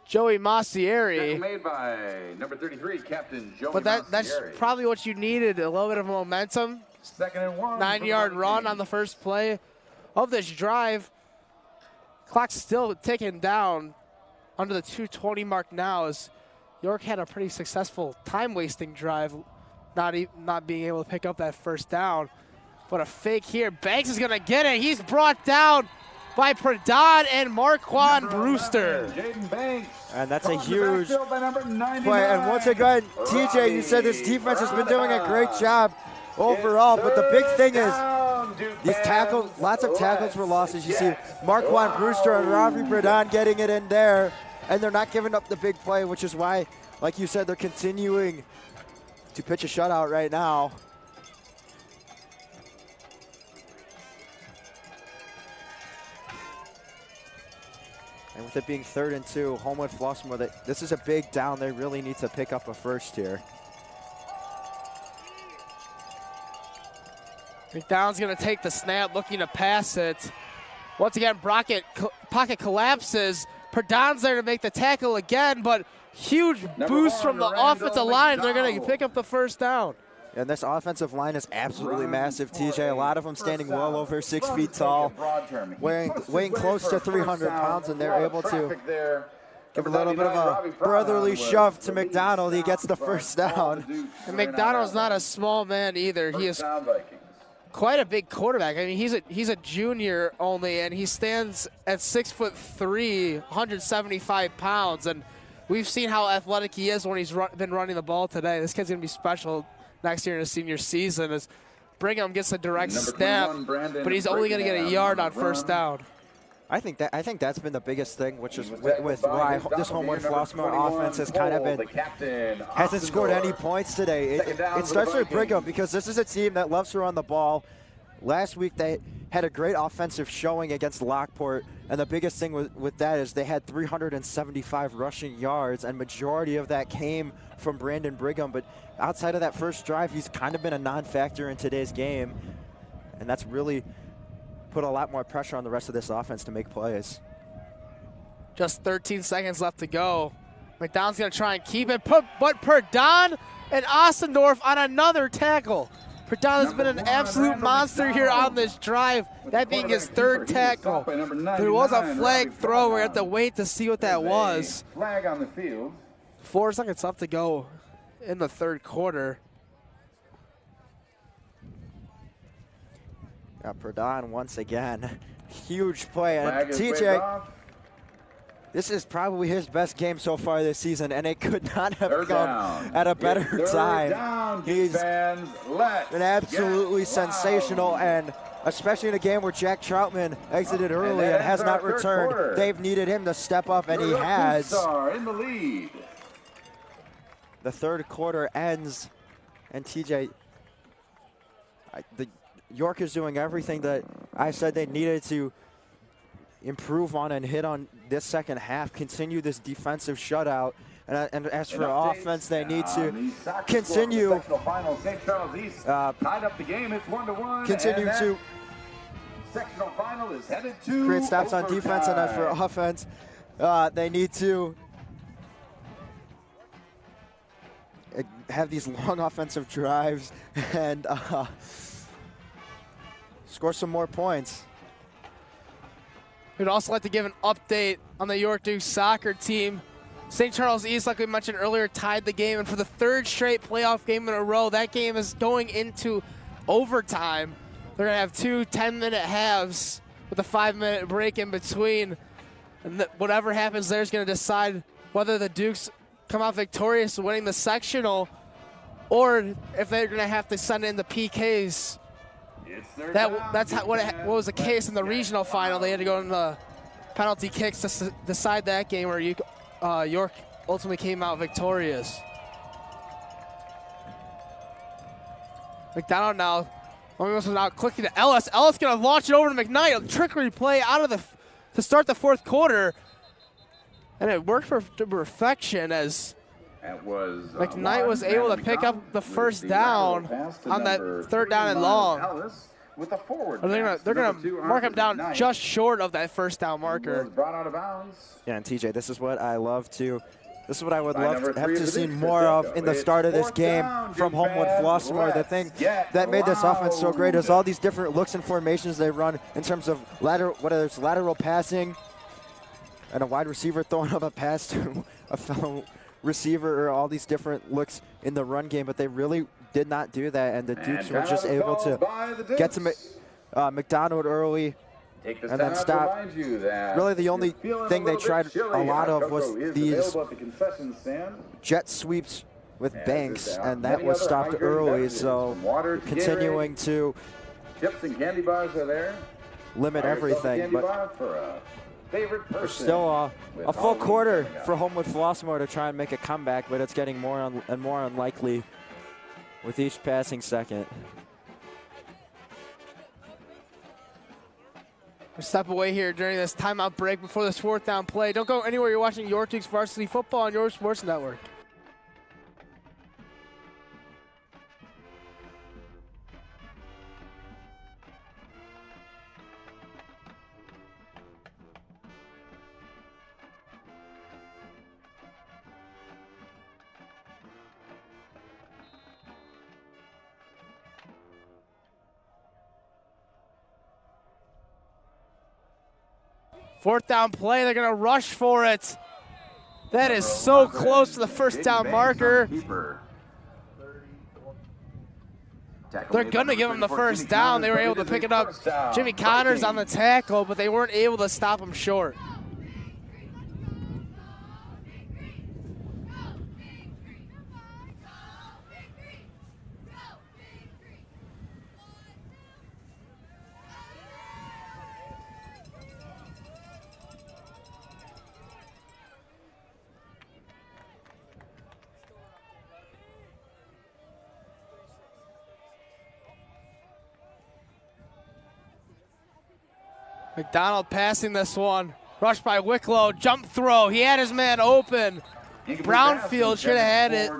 Joey Massieri. Made by number 33, Captain Joey But that's probably what you needed, a little bit of momentum. 2nd and 1. 9-yard run on the first play of this drive. Clock's still ticking down under the 2:20 mark now, as York had a pretty successful time-wasting drive, not being able to pick up that 1st down. But a fake here. Banks is going to get it. He's brought down by Pradon and Marquand Brewster. And that's a huge play. And once again, TJ, you said this defense has been doing a great job overall. But the big thing is these tackles, lots of tackles for losses. You see Marquand Brewster and Ravi Pradon getting it in there. And they're not giving up the big play, which is why, like you said, they're continuing to pitch a shutout right now. And with it being 3rd and 2, Homewood Flossmoor, this is a big down. They really need to pick up a first here. McDonald's going to take the snap, looking to pass it. Once again, pocket collapses. Perdon's there to make the tackle again, but huge boost from the offensive line. They're going to pick up the first down. And this offensive line is absolutely massive, TJ. A lot of them standing well over 6 feet tall, weighing close to 300 pounds, and they're able to give a little bit of a brotherly shove to McDonald. He gets the first down. And McDonald's not a small man either. He is quite a big quarterback. I mean, he's a junior only, and he stands at 6'3", 175 pounds. And we've seen how athletic he is when he's been running the ball today. This kid's going to be special next year in his senior season as Brigham gets a direct snap, but he's only going to get a yard on first down. I think that's been the biggest thing, which is with why this Homewood Flossmoor offense has kind of been hasn't scored any points today. It starts with Brigham because this is a team that loves to run the ball. Last week they had a great offensive showing against Lockport, and the biggest thing with that is they had 375 rushing yards, and majority of that came from Brandon Brigham. But outside of that first drive, he's kind of been a non-factor in today's game, and that's really put a lot more pressure on the rest of this offense to make plays. Just 13 seconds left to go. McDonald's going to try and keep it, but Perdon and Ostendorf on another tackle. Perdon has been an absolute monster here on this drive, that being his third tackle. There was a flag throw. We have to wait to see what that was. Flag on the field. 4 seconds left to go in the third quarter. Perdon once again, huge play. And TJ, this is probably his best game so far this season, and it could not have come at a better time. He's been absolutely sensational, and especially in a game where Jack Troutman exited early and has not returned. They've needed him to step up, and he has. In the lead. The third quarter ends, and TJ, York is doing everything that I said they needed to improve on and hit on this second half, continue this defensive shutout. And as for offense, they need to continue continue to sectional final is headed to create stops on defense, and as for offense, they need to have these long offensive drives and score some more points. We'd also like to give an update on the York Dukes soccer team. St. Charles East, like we mentioned earlier, tied the game, and for the third straight playoff game in a row, that game is going into overtime. They're going to have 2 10-minute halves with a 5-minute break in between, and whatever happens there is going to decide whether the Dukes come out victorious winning the sectional, or if they're going to have to send in the PKs. That's what was the case in the regional final. They had to go in the penalty kicks to decide that game, where York ultimately came out victorious. McDonald now, almost without clicking to Ellis. Ellis going to launch it over to McKnight. A trickery play to start the fourth quarter, and it worked for perfection as McKnight was able to pick up the first down on that third down and long. With a forward they're going to mark him down just short of that first down marker. Brought out of bounds. Yeah, and TJ, this is what I would love to have to see more of in the start of this game from Homewood Flossmoor. The thing that made this offense so great is all these different looks and formations they run in terms of whether it's lateral passing and a wide receiver throwing up a pass to a fellow receiver, or all these different looks in the run game, but they really did not do that, and the Dukes were just able to get to McDonald early and then stop. Really the only thing they tried a lot of was these jet sweeps with Banks, and that was stopped early, so continuing to chips and candy bars are there. Limit everything, but there's still a full quarter for Homewood Flossmoor to try and make a comeback, but it's getting more and more unlikely with each passing second. We step away here during this timeout break before this fourth down play. Don't go anywhere. You're watching York Dukes Varsity Football on your Sports Network. 4th down play, they're gonna rush for it. That is so close to the 1st down marker. They're gonna give him the 1st down. They were able to pick it up. Jimmy Connors on the tackle, but they weren't able to stop him short. McDonald passing this one. Rushed by Wicklow. Jump throw. He had his man open. Brownfield should have had it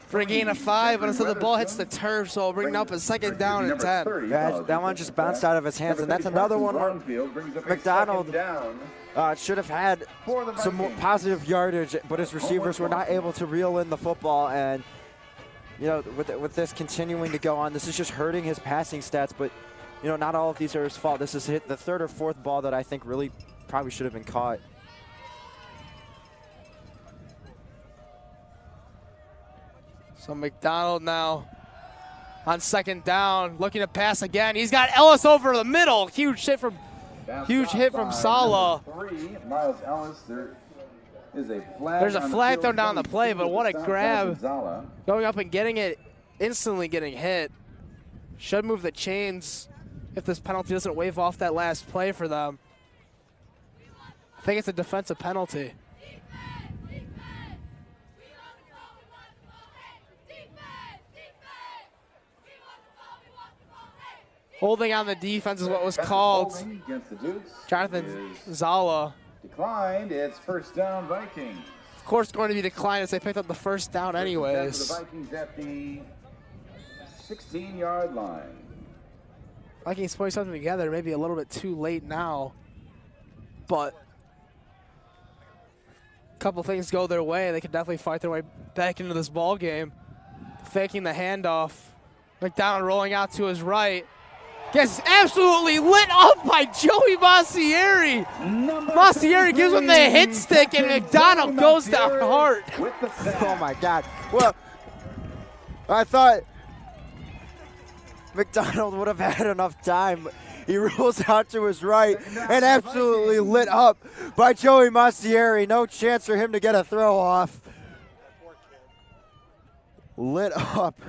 for a gain of 5, but instead the ball hits the turf, so it'll bring up a 2nd down and 10. Yeah, that one just bounced out of his hands, and that's another one where McDonald should have had some more positive yardage, but his receivers were not able to reel in the football. And you know, with this continuing to go on, this is just hurting his passing stats. But you know, not all of these are his fault. This is the 3rd or 4th ball that I think really probably should have been caught. So McDonald now on 2nd down, looking to pass again. He's got Ellis over the middle. Huge hit from Sala. Miles Ellis. There's a flag thrown down the play, but what a grab. Going up and getting it, instantly getting hit. Should move the chains if this penalty doesn't wave off that last play for them. I think it's a defensive penalty. Holding on the defense is what was called. Jonathan Zala. Declined. It's 1st down Vikings. Of course, going to be declined as they picked up the 1st down anyways. The Vikings at the 16-yard line. Vikings putting something together, maybe a little bit too late now, but a couple things go their way. They can definitely fight their way back into this ball game. Faking the handoff. McDonald rolling out to his right. Gets absolutely lit up by Joey Massieri. Massieri gives him the hit stick, and McDonald goes down hard. Oh my God. Well, I thought McDonald would have had enough time. He rolls out to his right and absolutely lit up by Joey Massieri. No chance for him to get a throw off. Lit up.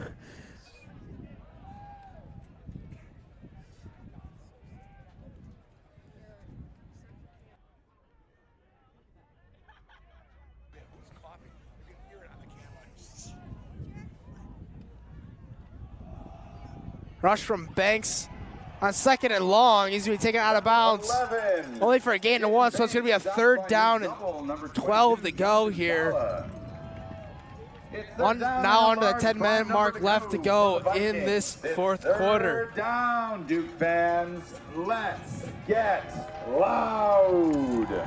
Rush from Banks on 2nd and long. He's going to be taken out of bounds. 11. Only for a gain of 1, so it's going to be a 3rd down and 12 to go here. Now under the 10-minute mark left to go in this 4th quarter. 3rd down, Duke fans. Let's get loud.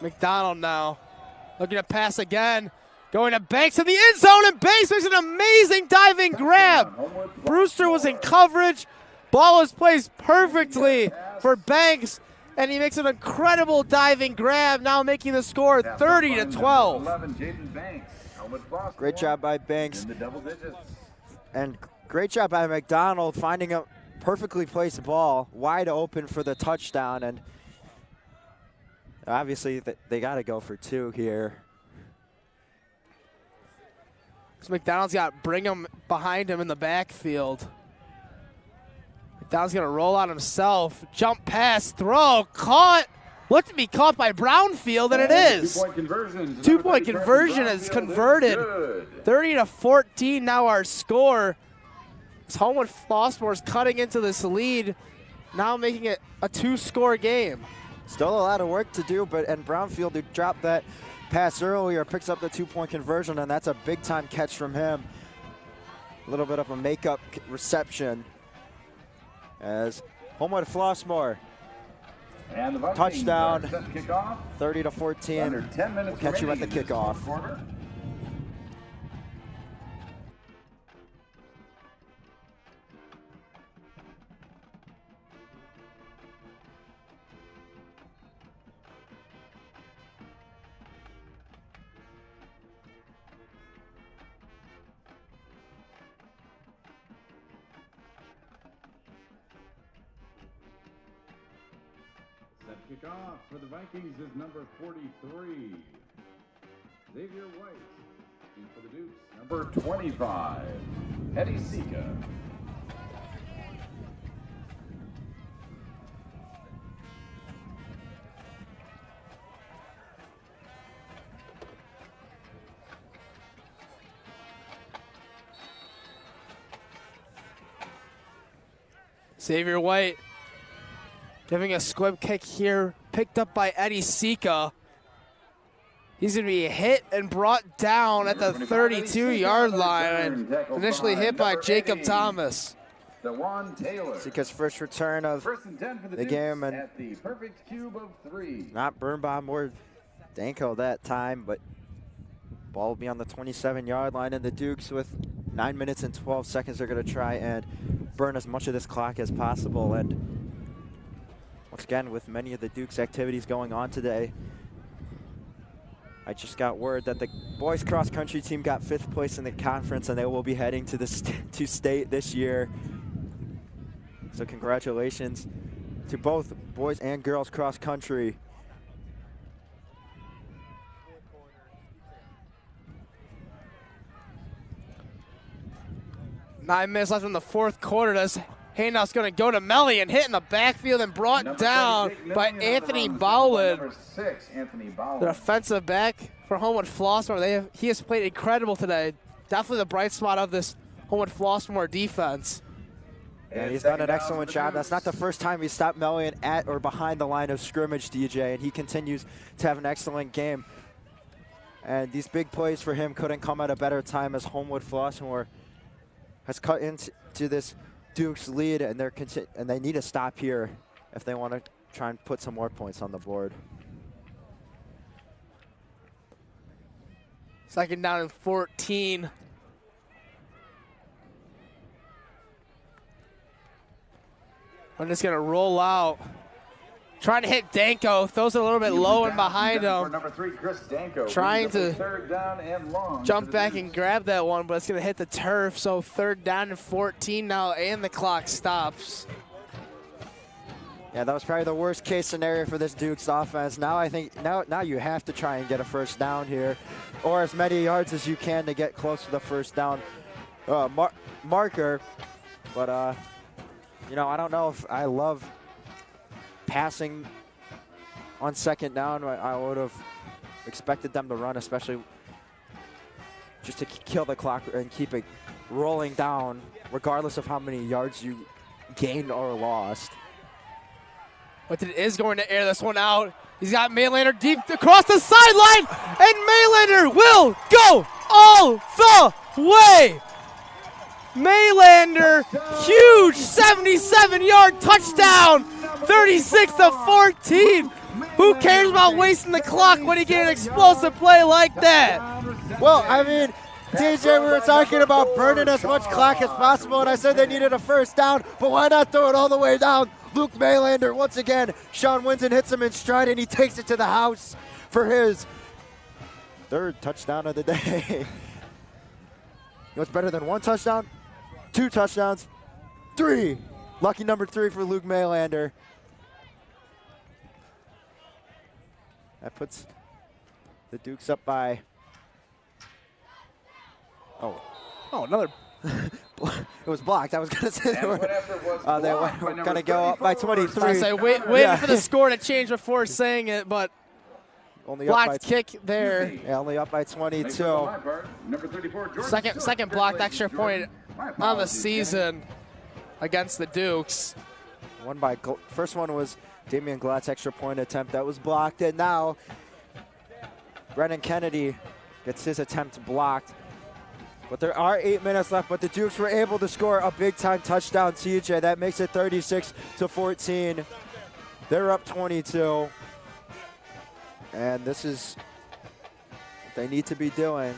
McDonald now looking to pass again. Going to Banks in the end zone, and Banks makes an amazing diving grab. Brewster was in coverage. Ball is placed perfectly for Banks, and he makes an incredible diving grab, now making the score 30-12. Great job by Banks. And great job by McDonald finding a perfectly placed ball wide open for the touchdown. And obviously, they got to go for 2 here. So McDonald's got Brigham behind him in the backfield. McDonald's going to roll out himself. Jump pass, throw, caught. Looked to be caught by Brownfield, and it is. Two-point conversion is converted. 30-14 now our score. As Homewood Flossmoor is cutting into this lead, now making it a 2-score game. Still a lot of work to do, and Brownfield, who dropped that pass earlier, picks up the 2-point conversion, and that's a big-time catch from him. A little bit of a makeup reception. as Homewood Flossmoor. And the Vikings Touchdown, are set to kick off. 30-14. Under 10 minutes We'll catch you at the remaining in this kickoff. fourth quarter. Set kickoff for the Vikings is number 43, Xavier White. And for the Dukes, number 25, Eddie Sika. Xavier White giving a squib kick here, picked up by Eddie Sika. He's going to be hit and brought down at the 32-yard line, and initially hit by Jacob Thomas. Sika's first return of the game, and at the perfect cube of 3. not Birnbaum or Danko that time, but ball will be on the 27-yard line, and the Dukes with 9 minutes and 12 seconds are going to try and burn as much of this clock as possible. And once again, with many of the Dukes activities going on today, I just got word that the boys cross country team got 5th place in the conference, and they will be heading to to state this year. So congratulations to both boys and girls cross country. Nine minutes left in the fourth quarter. This handoff's going to go to Melly and hit in the backfield and brought down by Anthony Bowen. Number 6, Anthony Bowen. The defensive back for Homewood Flossmoor. He has played incredible today. Definitely the bright spot of this Homewood Flossmoor defense. Yeah, he's done an excellent job. That's not the first time he stopped Melian at or behind the line of scrimmage, DJ, and he continues to have an excellent game. And these big plays for him couldn't come at a better time, as Homewood Flossmoor has cut into this Dukes lead, and they need to stop here if they want to try and put some more points on the board. Second down and 14. I'm just going to roll out. Trying to hit Danko. Throws it a little bit low and behind him. Number 3, Chris Danko. Trying to third down and long jump back and grab that one, but it's going to hit the turf. So third down and 14 now, and the clock stops. Yeah, that was probably the worst case scenario for this Dukes offense. Now I think now you have to try and get a first down here, or as many yards as you can to get close to the first down marker. But you know, I don't know if I love passing on second down. I would have expected them to run, especially just to kill the clock and keep it rolling down, regardless of how many yards you gained or lost. But it is going to air this one out. He's got Maylander deep across the sideline, and Maylander will go all the way. Maylander, huge 77-yard touchdown, 36-14. Who cares about wasting the clock when you get an explosive play like that? Well, I mean, DJ, we were talking about burning as much clock as possible, and I said they needed a first down, but why not throw it all the way down? Luke Maylander, once again, Sean Winson hits him in stride, and he takes it to the house for his 3rd touchdown of the day. You know what's better than 1 touchdown? 2 touchdowns, 3. Lucky number 3 for Luke Maylander. That puts the Dukes up by, another. it was blocked. I was going to say they were going to go up by 23. I say waiting for the score to change before saying it, but only blocked kick there. Yeah, only up by 22. Second blocked extra point on the season against the Dukes. First one was Damian Glatt's extra point attempt that was blocked, and now Brennen Kennedy gets his attempt blocked. But there are 8 minutes left, but the Dukes were able to score a big-time touchdown, TJ. That makes it 36-14. They're up 22. And this is what they need to be doing.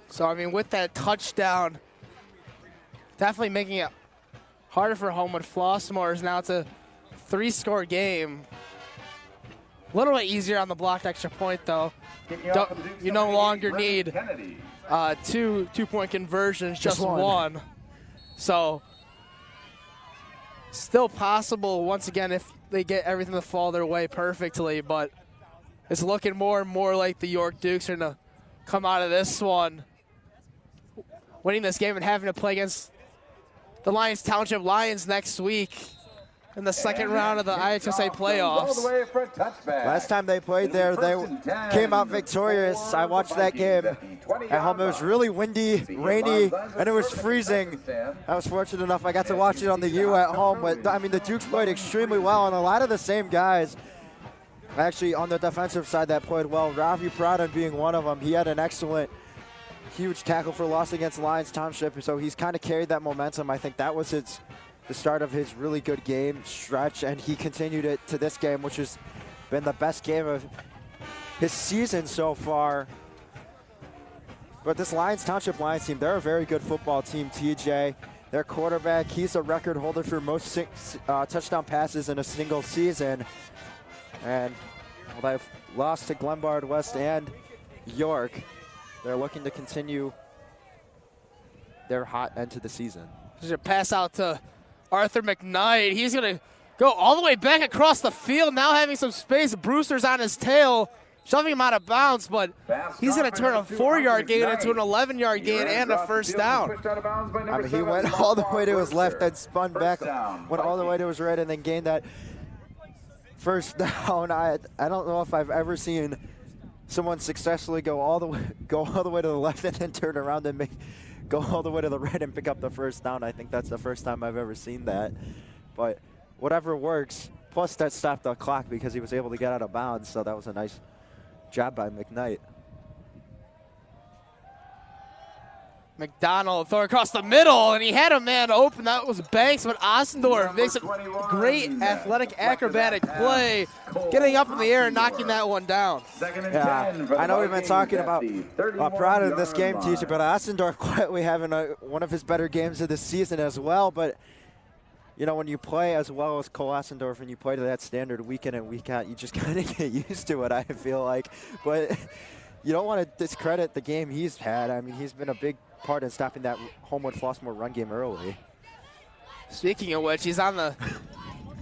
So, I mean, with that touchdown, definitely making it harder for Homewood. Flossmoor is now it's a 3-score game. A little bit easier on the blocked extra point, though. You no longer need two-point conversions, just one. So, still possible, once again, if they get everything to fall their way perfectly, but it's looking more and more like the York Dukes are going to come out of this one winning this game and having to play against the Lyons Township Lions next week in the second round of the IHSA playoffs. Last time they played there, they came out victorious. I watched that game at home. It was really windy, rainy, and it was freezing. I was fortunate enough I got to watch it on the U at home. But, I mean, the Dukes played extremely well, and a lot of the same guys actually on the defensive side that played well. Ravi Pradhan being one of them. He had an excellent, huge tackle for loss against Lyons Township, so he's kind of carried that momentum. I think that was the start of his really good game stretch, and he continued it to this game, which has been the best game of his season so far. But this Lyons Township Lions team, they're a very good football team, TJ. Their quarterback, he's a record holder for most touchdown passes in a single season. And well, they've lost to Glenbard West and York. They're looking to continue their hot end to the season. There's a pass out to Arthur McKnight. He's going to go all the way back across the field, now having some space. Brewster's on his tail, shoving him out of bounds, but he's going to turn a 4-yard gain into an 11-yard gain and a first down. I mean, he went all the way to his left and spun back, went all the way to his right, and then gained that first down. I don't know if I've ever seen someone successfully go all the way to the left and then turn around and go all the way to the right and pick up the first down. I think that's the first time I've ever seen that. But whatever works. Plus that stopped the clock because he was able to get out of bounds, so that was a nice job by McKnight. McDonald throw across the middle, and he had a man open. That was Banks, but Ossendorf makes a great athletic acrobatic play, getting up in the air and knocking that one down. Yeah, I know we've been talking about Prada in this game, teacher, but Ossendorf quietly having one of his better games of the season as well. But you know, when you play as well as Cole Ossendorf and you play to that standard week in and week out, you just kind of get used to it, I feel like. But you don't want to discredit the game he's had. I mean, he's been a big part in stopping that Homewood Flossmoor run game early. Speaking of which, he's on the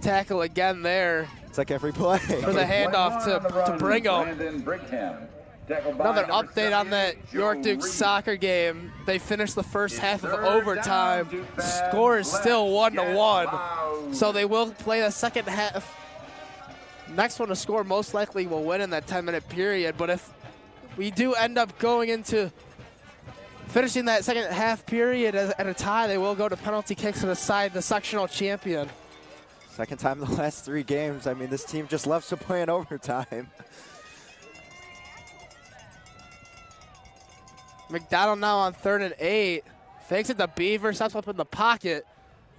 tackle again there. It's like every play. For the handoff to Brigham. Another update on that York Dukes soccer game. They finished the first half of overtime. Score is still 1-1. So they will play the second half. Next one to score most likely will win in that 10-minute period. But if we do end up going into finishing that second half period at a tie, they will go to penalty kicks to decide the sectional champion. Second time in the last 3 games. I mean, this team just loves to play in overtime. McDonald now on 3rd and 8. Fakes it to Beaver, steps up in the pocket.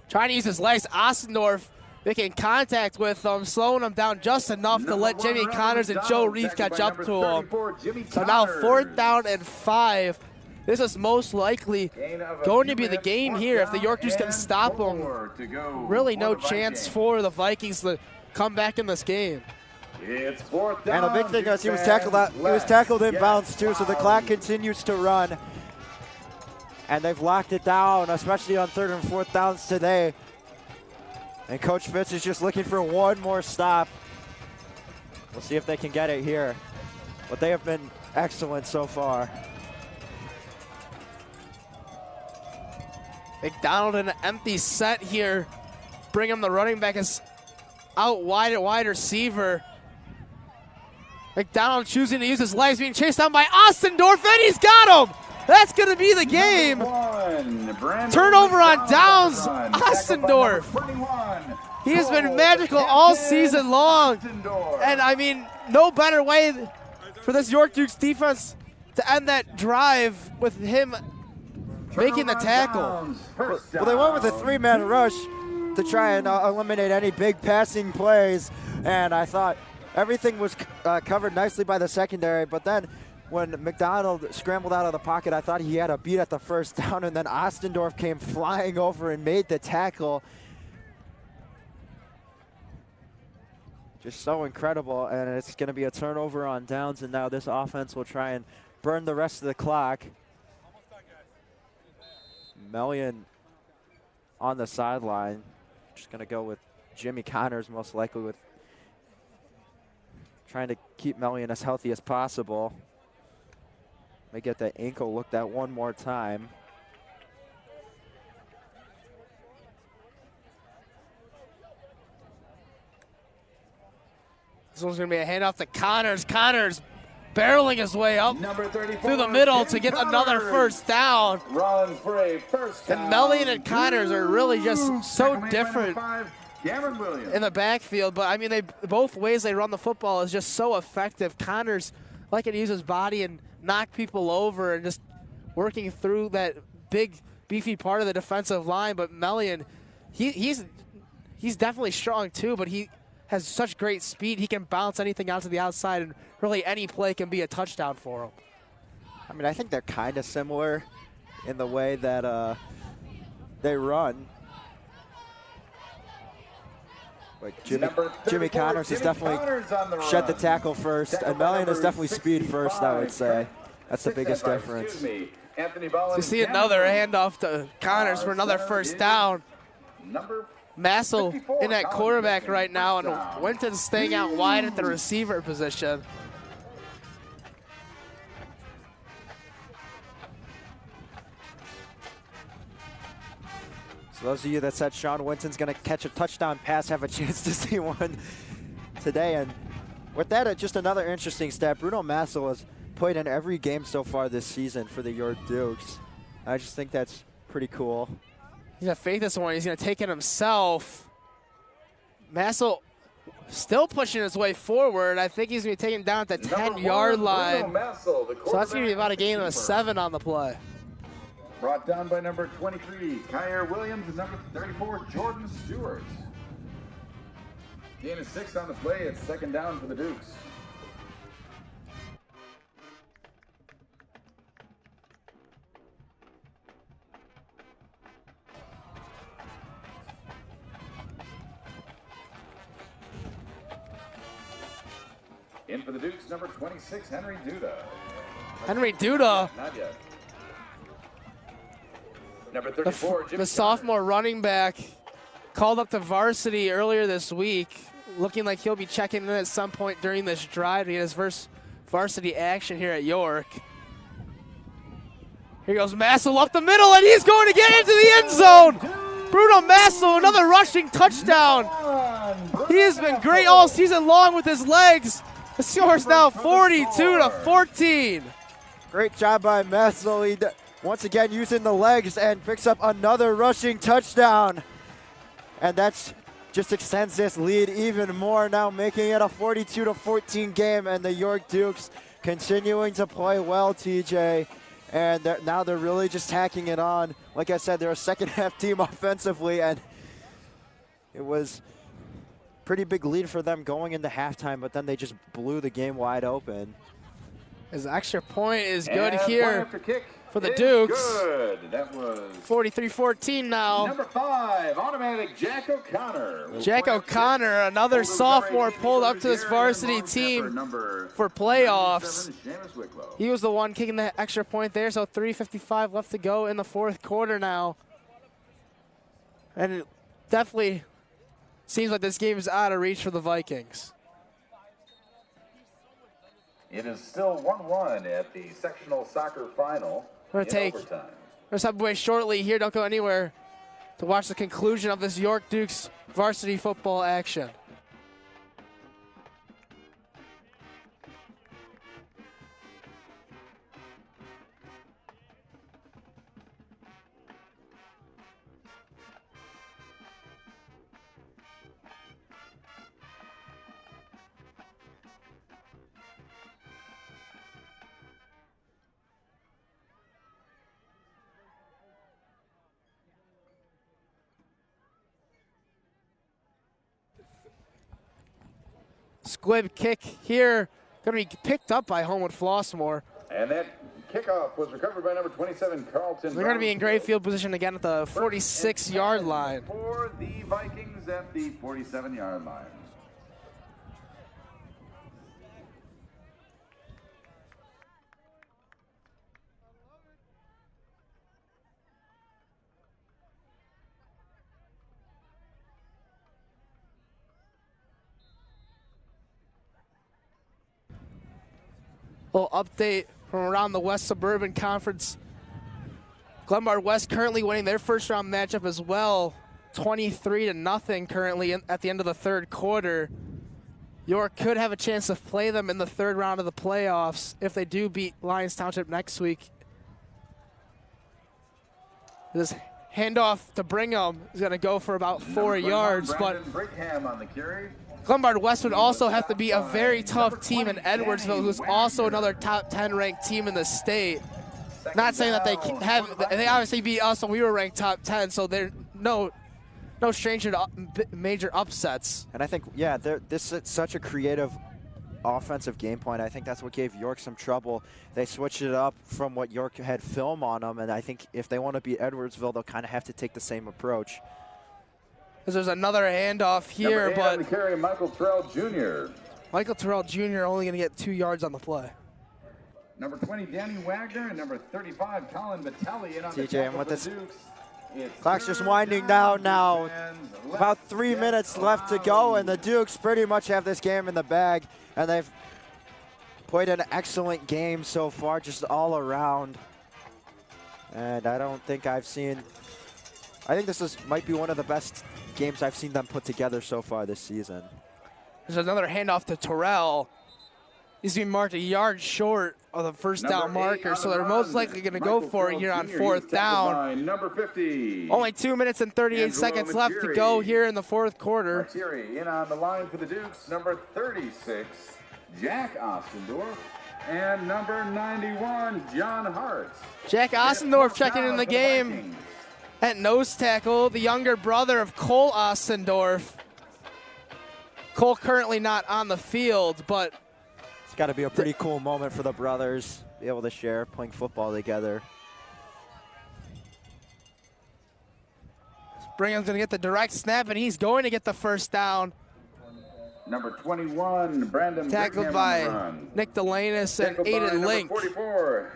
Trying to use his legs. Ossendorf making contact with him, slowing him down just enough to let Jimmy Connors and Joe Reef catch up to him. So now 4th down and 5. This is most likely going to be the game here. If the York Dukes can stop them, really no chance for the Vikings to come back in this game. It's 4th down. And a big thing is he was tackled in bounds too, so the clock continues to run. And they've locked it down, especially on 3rd and 4th downs today. And Coach Fitz is just looking for one more stop. We'll see if they can get it here. But they have been excellent so far. McDonald in an empty set here. Brigham, the running back, is out wide receiver. McDonald choosing to use his legs, being chased down by Ossendorf, and he's got him! That's going to be the game. Turnover on downs, Ossendorf. He has been magical all season long. And I mean, no better way for this York Dukes defense to end that drive with him making the tackle. Well, they went with a 3-man rush to try and eliminate any big passing plays, and I thought everything was covered nicely by the secondary, but then when McDonald scrambled out of the pocket, I thought he had a beat at the first down, and then Ostendorf came flying over and made the tackle. Just so incredible, and it's going to be a turnover on downs, and now this offense will try and burn the rest of the clock. Melian on the sideline. Just going to go with Jimmy Connors, most likely, with trying to keep Melian as healthy as possible. May get that ankle looked at one more time. This one's going to be a handoff to Connors. Connors barreling his way up through the middle to get another first down. Runs for a first down. And Melian and Connors are really just so different in the backfield. But, I mean, they both ways they run the football is just so effective. Connors like to use his body and knock people over and just working through that big, beefy part of the defensive line. But Melian, he's definitely strong too, but he has such great speed. He can bounce anything out to the outside, and really any play can be a touchdown for him. I mean, I think they're kind of similar in the way that they run. Like Jimmy Connors has definitely shed the tackle first, and Melian is definitely speed first, I would say. That's the biggest difference. So you see another handoff to Connors for another first down. Massel in at quarterback right now, and Winton's staying out wide at the receiver position. So those of you that said Sean Winton's going to catch a touchdown pass have a chance to see one today. And with that, just another interesting stat. Bruno Massel has played in every game so far this season for the York Dukes. I just think that's pretty cool. He's got faith this one. He's going to take it himself. Massel still pushing his way forward. I think he's going to be taken down at the 10-yard line. So that's going to be about a gain of 7 on the play. Brought down by number 23, Kyer Williams, and number 34, Jordan Stewart. Gain of 6 on the play. It's second down for the Dukes. In for the Dukes, number 26, Henry Duda. Henry Duda. Not yet. Number 34, the sophomore running back, called up to varsity earlier this week, looking like he'll be checking in at some point during this drive to get his first varsity action here at York. Here goes Massel up the middle, and he's going to get into the end zone. Bruno Massel, another rushing touchdown. He has been great all season long with his legs. The score is now 42-14. Great job by Massel. He once again using the legs and picks up another rushing touchdown. And that's just extends this lead even more, now making it a 42-14 game, and the York Dukes continuing to play well, TJ. And now they're really just tacking it on. Like I said, they're a second half team offensively, and it was pretty big lead for them going into halftime, but then they just blew the game wide open. His extra point is good here for the Dukes. Good. That was 43-14 now. number 5, automatic Jack O'Connor. Jack O'Connor, another sophomore, pulled up to this varsity team for playoffs. He was the one kicking the extra point there, so 3:55 left to go in the fourth quarter now. And it definitely seems like this game is out of reach for the Vikings. It is still 1-1 at the sectional soccer final. We're going to take our subway shortly here. Don't go anywhere to watch the conclusion of this York Dukes varsity football action. Squib kick here, going to be picked up by Homewood Flossmoor. And that kickoff was recovered by number 27, Carlton. They're going to be in great field position again at the 46-yard line. For the Vikings at the 47-yard line. Little update from around the West Suburban Conference. Glenbard West currently winning their first round matchup as well, 23-0 currently at the end of the third quarter. York could have a chance to play them in the third round of the playoffs if they do beat Lyons Township next week. This handoff to Brigham is going to go for about 4 yards, but on the carry. Glenbard West would also have to be a very tough team in Edwardsville, who's also another top 10 ranked team in the state. Not saying that they obviously beat us when we were ranked top 10, so they're no stranger to major upsets. And I think, yeah, this is such a creative offensive game plan. I think that's what gave York some trouble. They switched it up from what York had film on them, and I think if they want to beat Edwardsville, they'll kind of have to take the same approach. There's another handoff here, but on the carry, Michael Terrell Jr. Michael Terrell Jr. only going to get 2 yards on the play. Number 20, Danny Wagner, and number 35, Colin Vitelli. In on TJ, and with the this Dukes. clock's just winding down now. About 3 minutes left to go, and the Dukes pretty much have this game in the bag, and they've played an excellent game so far, just all around. And I don't think I've seen, I think this might be one of the best games I've seen them put together so far this season. There's another handoff to Terrell. He's being marked a yard short of the first down marker, so they're most likely going to go for it here on fourth down. Number 50. Only 2 minutes and 38 seconds left to go here in the fourth quarter. In on the line for the Dukes, number 36, Jack Ostendorf, and number 91, John Hart. Jack Ostendorf checking in the game at nose tackle, the younger brother of Cole Ostendorf. Cole currently not on the field, but it's got to be a pretty cool moment for the brothers, be able to share playing football together. Brigham's going to get the direct snap, and he's going to get the first down. Number 21, Brandon tackled by Nick Delanus and Aiden Link. 44,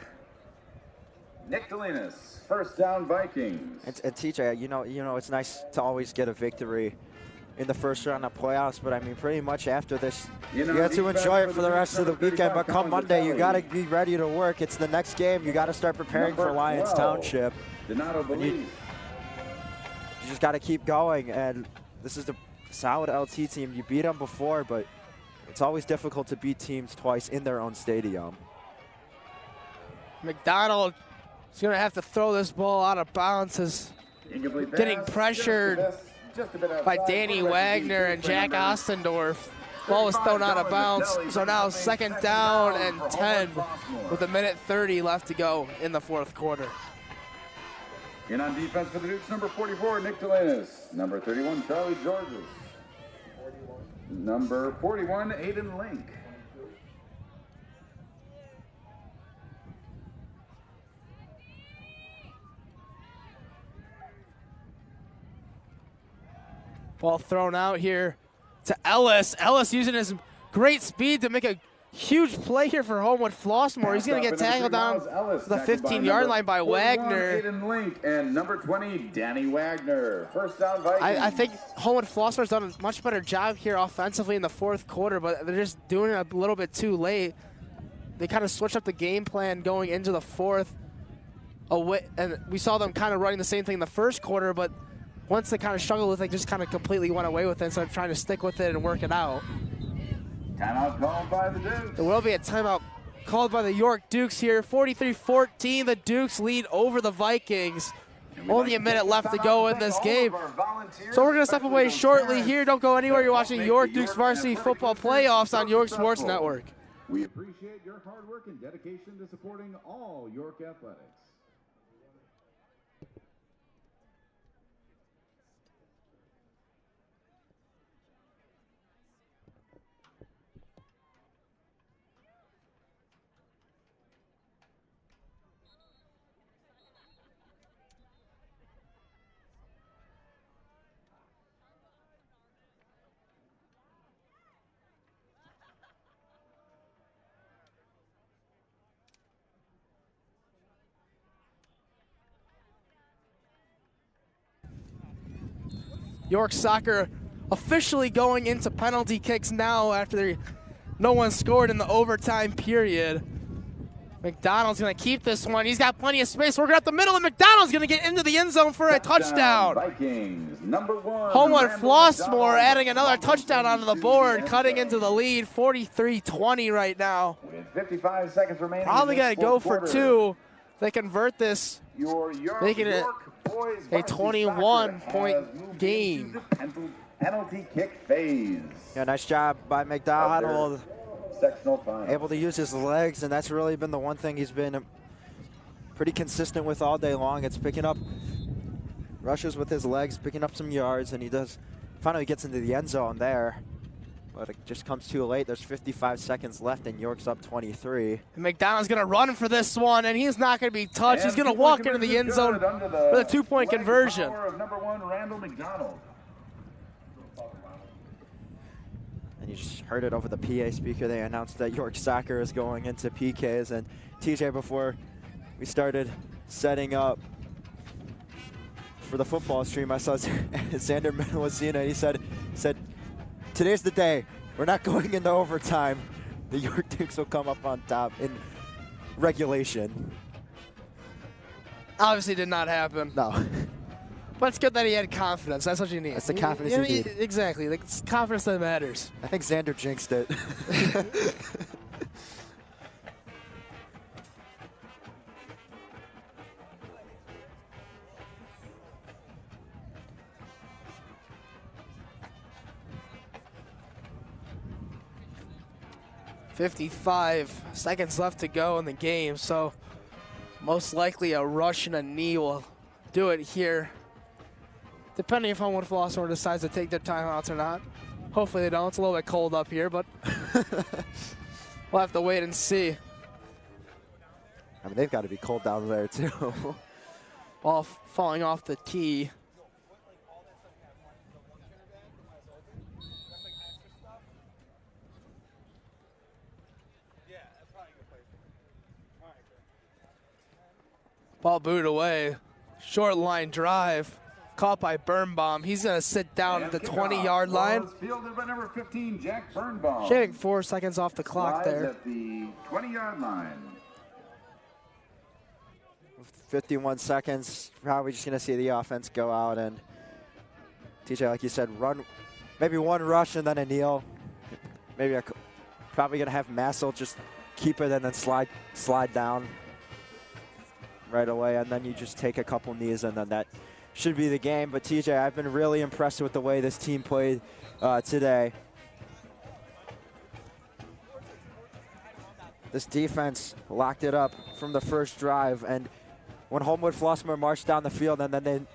Nick Delanus, first down Vikings. And TJ, you know, it's nice to always get a victory in the first round of playoffs, but I mean, pretty much after this, you got to enjoy it for the rest of the weekend. But come Monday, you got to be ready to work. It's the next game. You got to start preparing for Lyons Township. You just got to keep going, and this is the solid LT team. You beat them before, but it's always difficult to beat teams twice in their own stadium. McDonald is going to have to throw this ball out of bounds. Is getting pressured by Danny Wagner and Jack Ostendorf. Ball was thrown out of bounds, so now second down and 10 with 1:30 left to go in the fourth quarter. In on defense for the Dukes, number 44, Nick Delanus. Number 31, Charlie Georges. Number 41, Aiden Link. Ball thrown out here to Ellis. Ellis using his great speed to make a huge play here for Homewood Flossmoor. He's going to get tackled down the 15-yard line by Wagner. Aiden Link and number 20, Danny Wagner. First down Vikings. I think Homewood Flossmoor's done a much better job here offensively in the fourth quarter, but they're just doing it a little bit too late. They kind of switched up the game plan going into the fourth. And we saw them kind of running the same thing in the first quarter, but once they kind of struggled with it, they just kind of completely went away with it instead of trying to stick with it and work it out. Timeout called by the Dukes. There will be a timeout called by the York Dukes here. 43-14, the Dukes lead over the Vikings. Only a minute left to go in this game. So we're going to step away shortly here. Don't go anywhere. You're watching York Dukes Varsity Football Playoffs on York Sports Network. We appreciate your hard work and dedication to supporting all York athletics. York Soccer officially going into penalty kicks now after no one scored in the overtime period. McDonald's going to keep this one. He's got plenty of space working up the middle, and McDonald's going to get into the end zone for a touchdown. Vikings, #1. Homewood Flossmore adding another touchdown onto the board, cutting into the lead, 43-20 right now. With 55 seconds remaining. Probably going to go for two. They convert this, making it a 21-point game. Penalty kick phase. Yeah, nice job by McDonald. Sectional final. Able to use his legs, and that's really been the one thing he's been pretty consistent with all day long. It's picking up rushes with his legs, picking up some yards, and he finally gets into the end zone there. But it just comes too late. There's 55 seconds left, and York's up 23. And McDonald's going to run for this one, and he's not going to be touched. He's going to walk into the end zone for the 2-point conversion. #1 Randall McDonald. And you just heard it over the PA speaker. They announced that York Soccer is going into PKs. And TJ, before we started setting up for the football stream, I saw Xander Menwazina. He said, today's the day. We're not going into overtime. The York Dukes will come up on top in regulation. Obviously did not happen. No. But it's good that he had confidence. That's what you need. That's the confidence you need. Exactly. Like, it's confidence that matters. I think Xander jinxed it. .55 seconds left to go in the game, so most likely a rush and a knee will do it here. Depending if Homewood Flossmoor decides to take their timeouts or not. Hopefully they don't. It's a little bit cold up here, but we'll have to wait and see. I mean, they've got to be cold down there, too. Ball falling off the tee. Ball booted away. Short line drive. Caught by Birnbaum. He's going to sit down at the 20-yard line. Fielded by number 15, Jack Birnbaum. Shaving 4 seconds off the clock there. At the 20-yard line. 51 seconds. Probably just going to see the offense go out. And TJ, like you said, run, maybe one rush and then a kneel. Maybe probably going to have Massel just keep it and then slide down right away. And then you just take a couple knees, and then that should be the game. But TJ, I've been really impressed with the way this team played today. This defense locked it up from the first drive, and when Homewood Flossmoor marched down the field, and then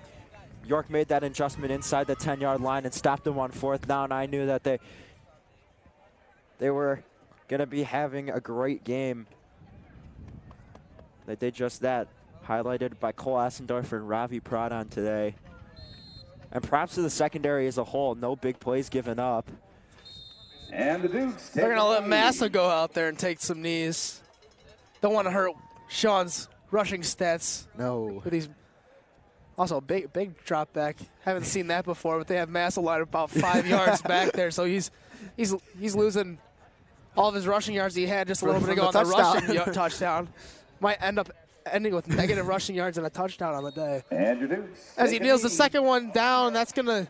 York made that adjustment inside the 10-yard line and stopped them on 4th down, I knew that they were going to be having a great game. They did just that. Highlighted by Cole Assendorf and Ravi Pradhan today. And props to the secondary as a whole. No big plays given up. And the Dukes. They're going to let Massa go out there and take some knees. Don't want to hurt Sean's rushing stats. No. With these, also, big drop back. Haven't seen that before, but they have Massa line about 5 yards back there. So he's losing all of his rushing yards he had just a little bit ago on the rushing touchdown. Might end up ending with negative rushing yards and a touchdown on the day. And your Dukes. As he kneels the second one down, that's going to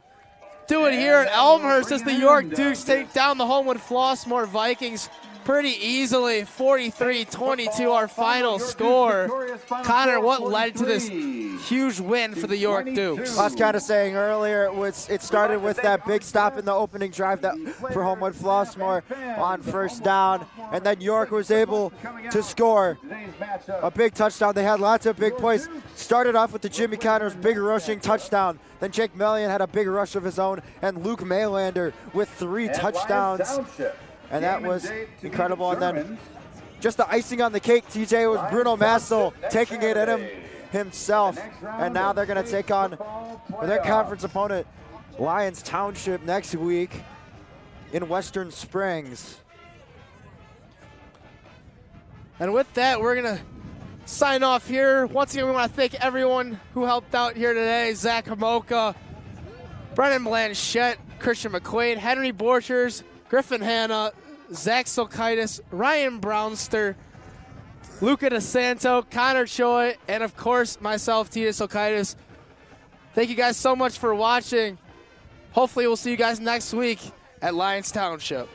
do it here at Elmhurst as the York Dukes take down the Homewood Flossmoor Vikings pretty easily. 43-22 our final score. Connor, what led to this huge win for the York Dukes? I was kind of saying earlier, it started with that big stop in the opening drive for Homewood Flossmoor on 1st down, and then York was able to score a big touchdown. They had lots of big plays. Started off with the Jimmy Connors big rushing touchdown. Then Jake Mellion had a big rush of his own, and Luke Maylander with 3 touchdowns. And that was incredible. And then just the icing on the cake, TJ, was Bruno Massel taking it at him himself. And now they're going to take on their conference opponent, Lyons Township, next week in Western Springs. And with that, we're going to sign off here. Once again, we want to thank everyone who helped out here today. Zach Hamoka, Brennan Blanchett, Christian McQuade, Henry Borchers, Griffin Hanna, Zach Silkaitis, Ryan Brownster, Luca DeSanto, Connor Choi, and of course myself, Tia Silkaitis. Thank you guys so much for watching. Hopefully we'll see you guys next week at Lions Township.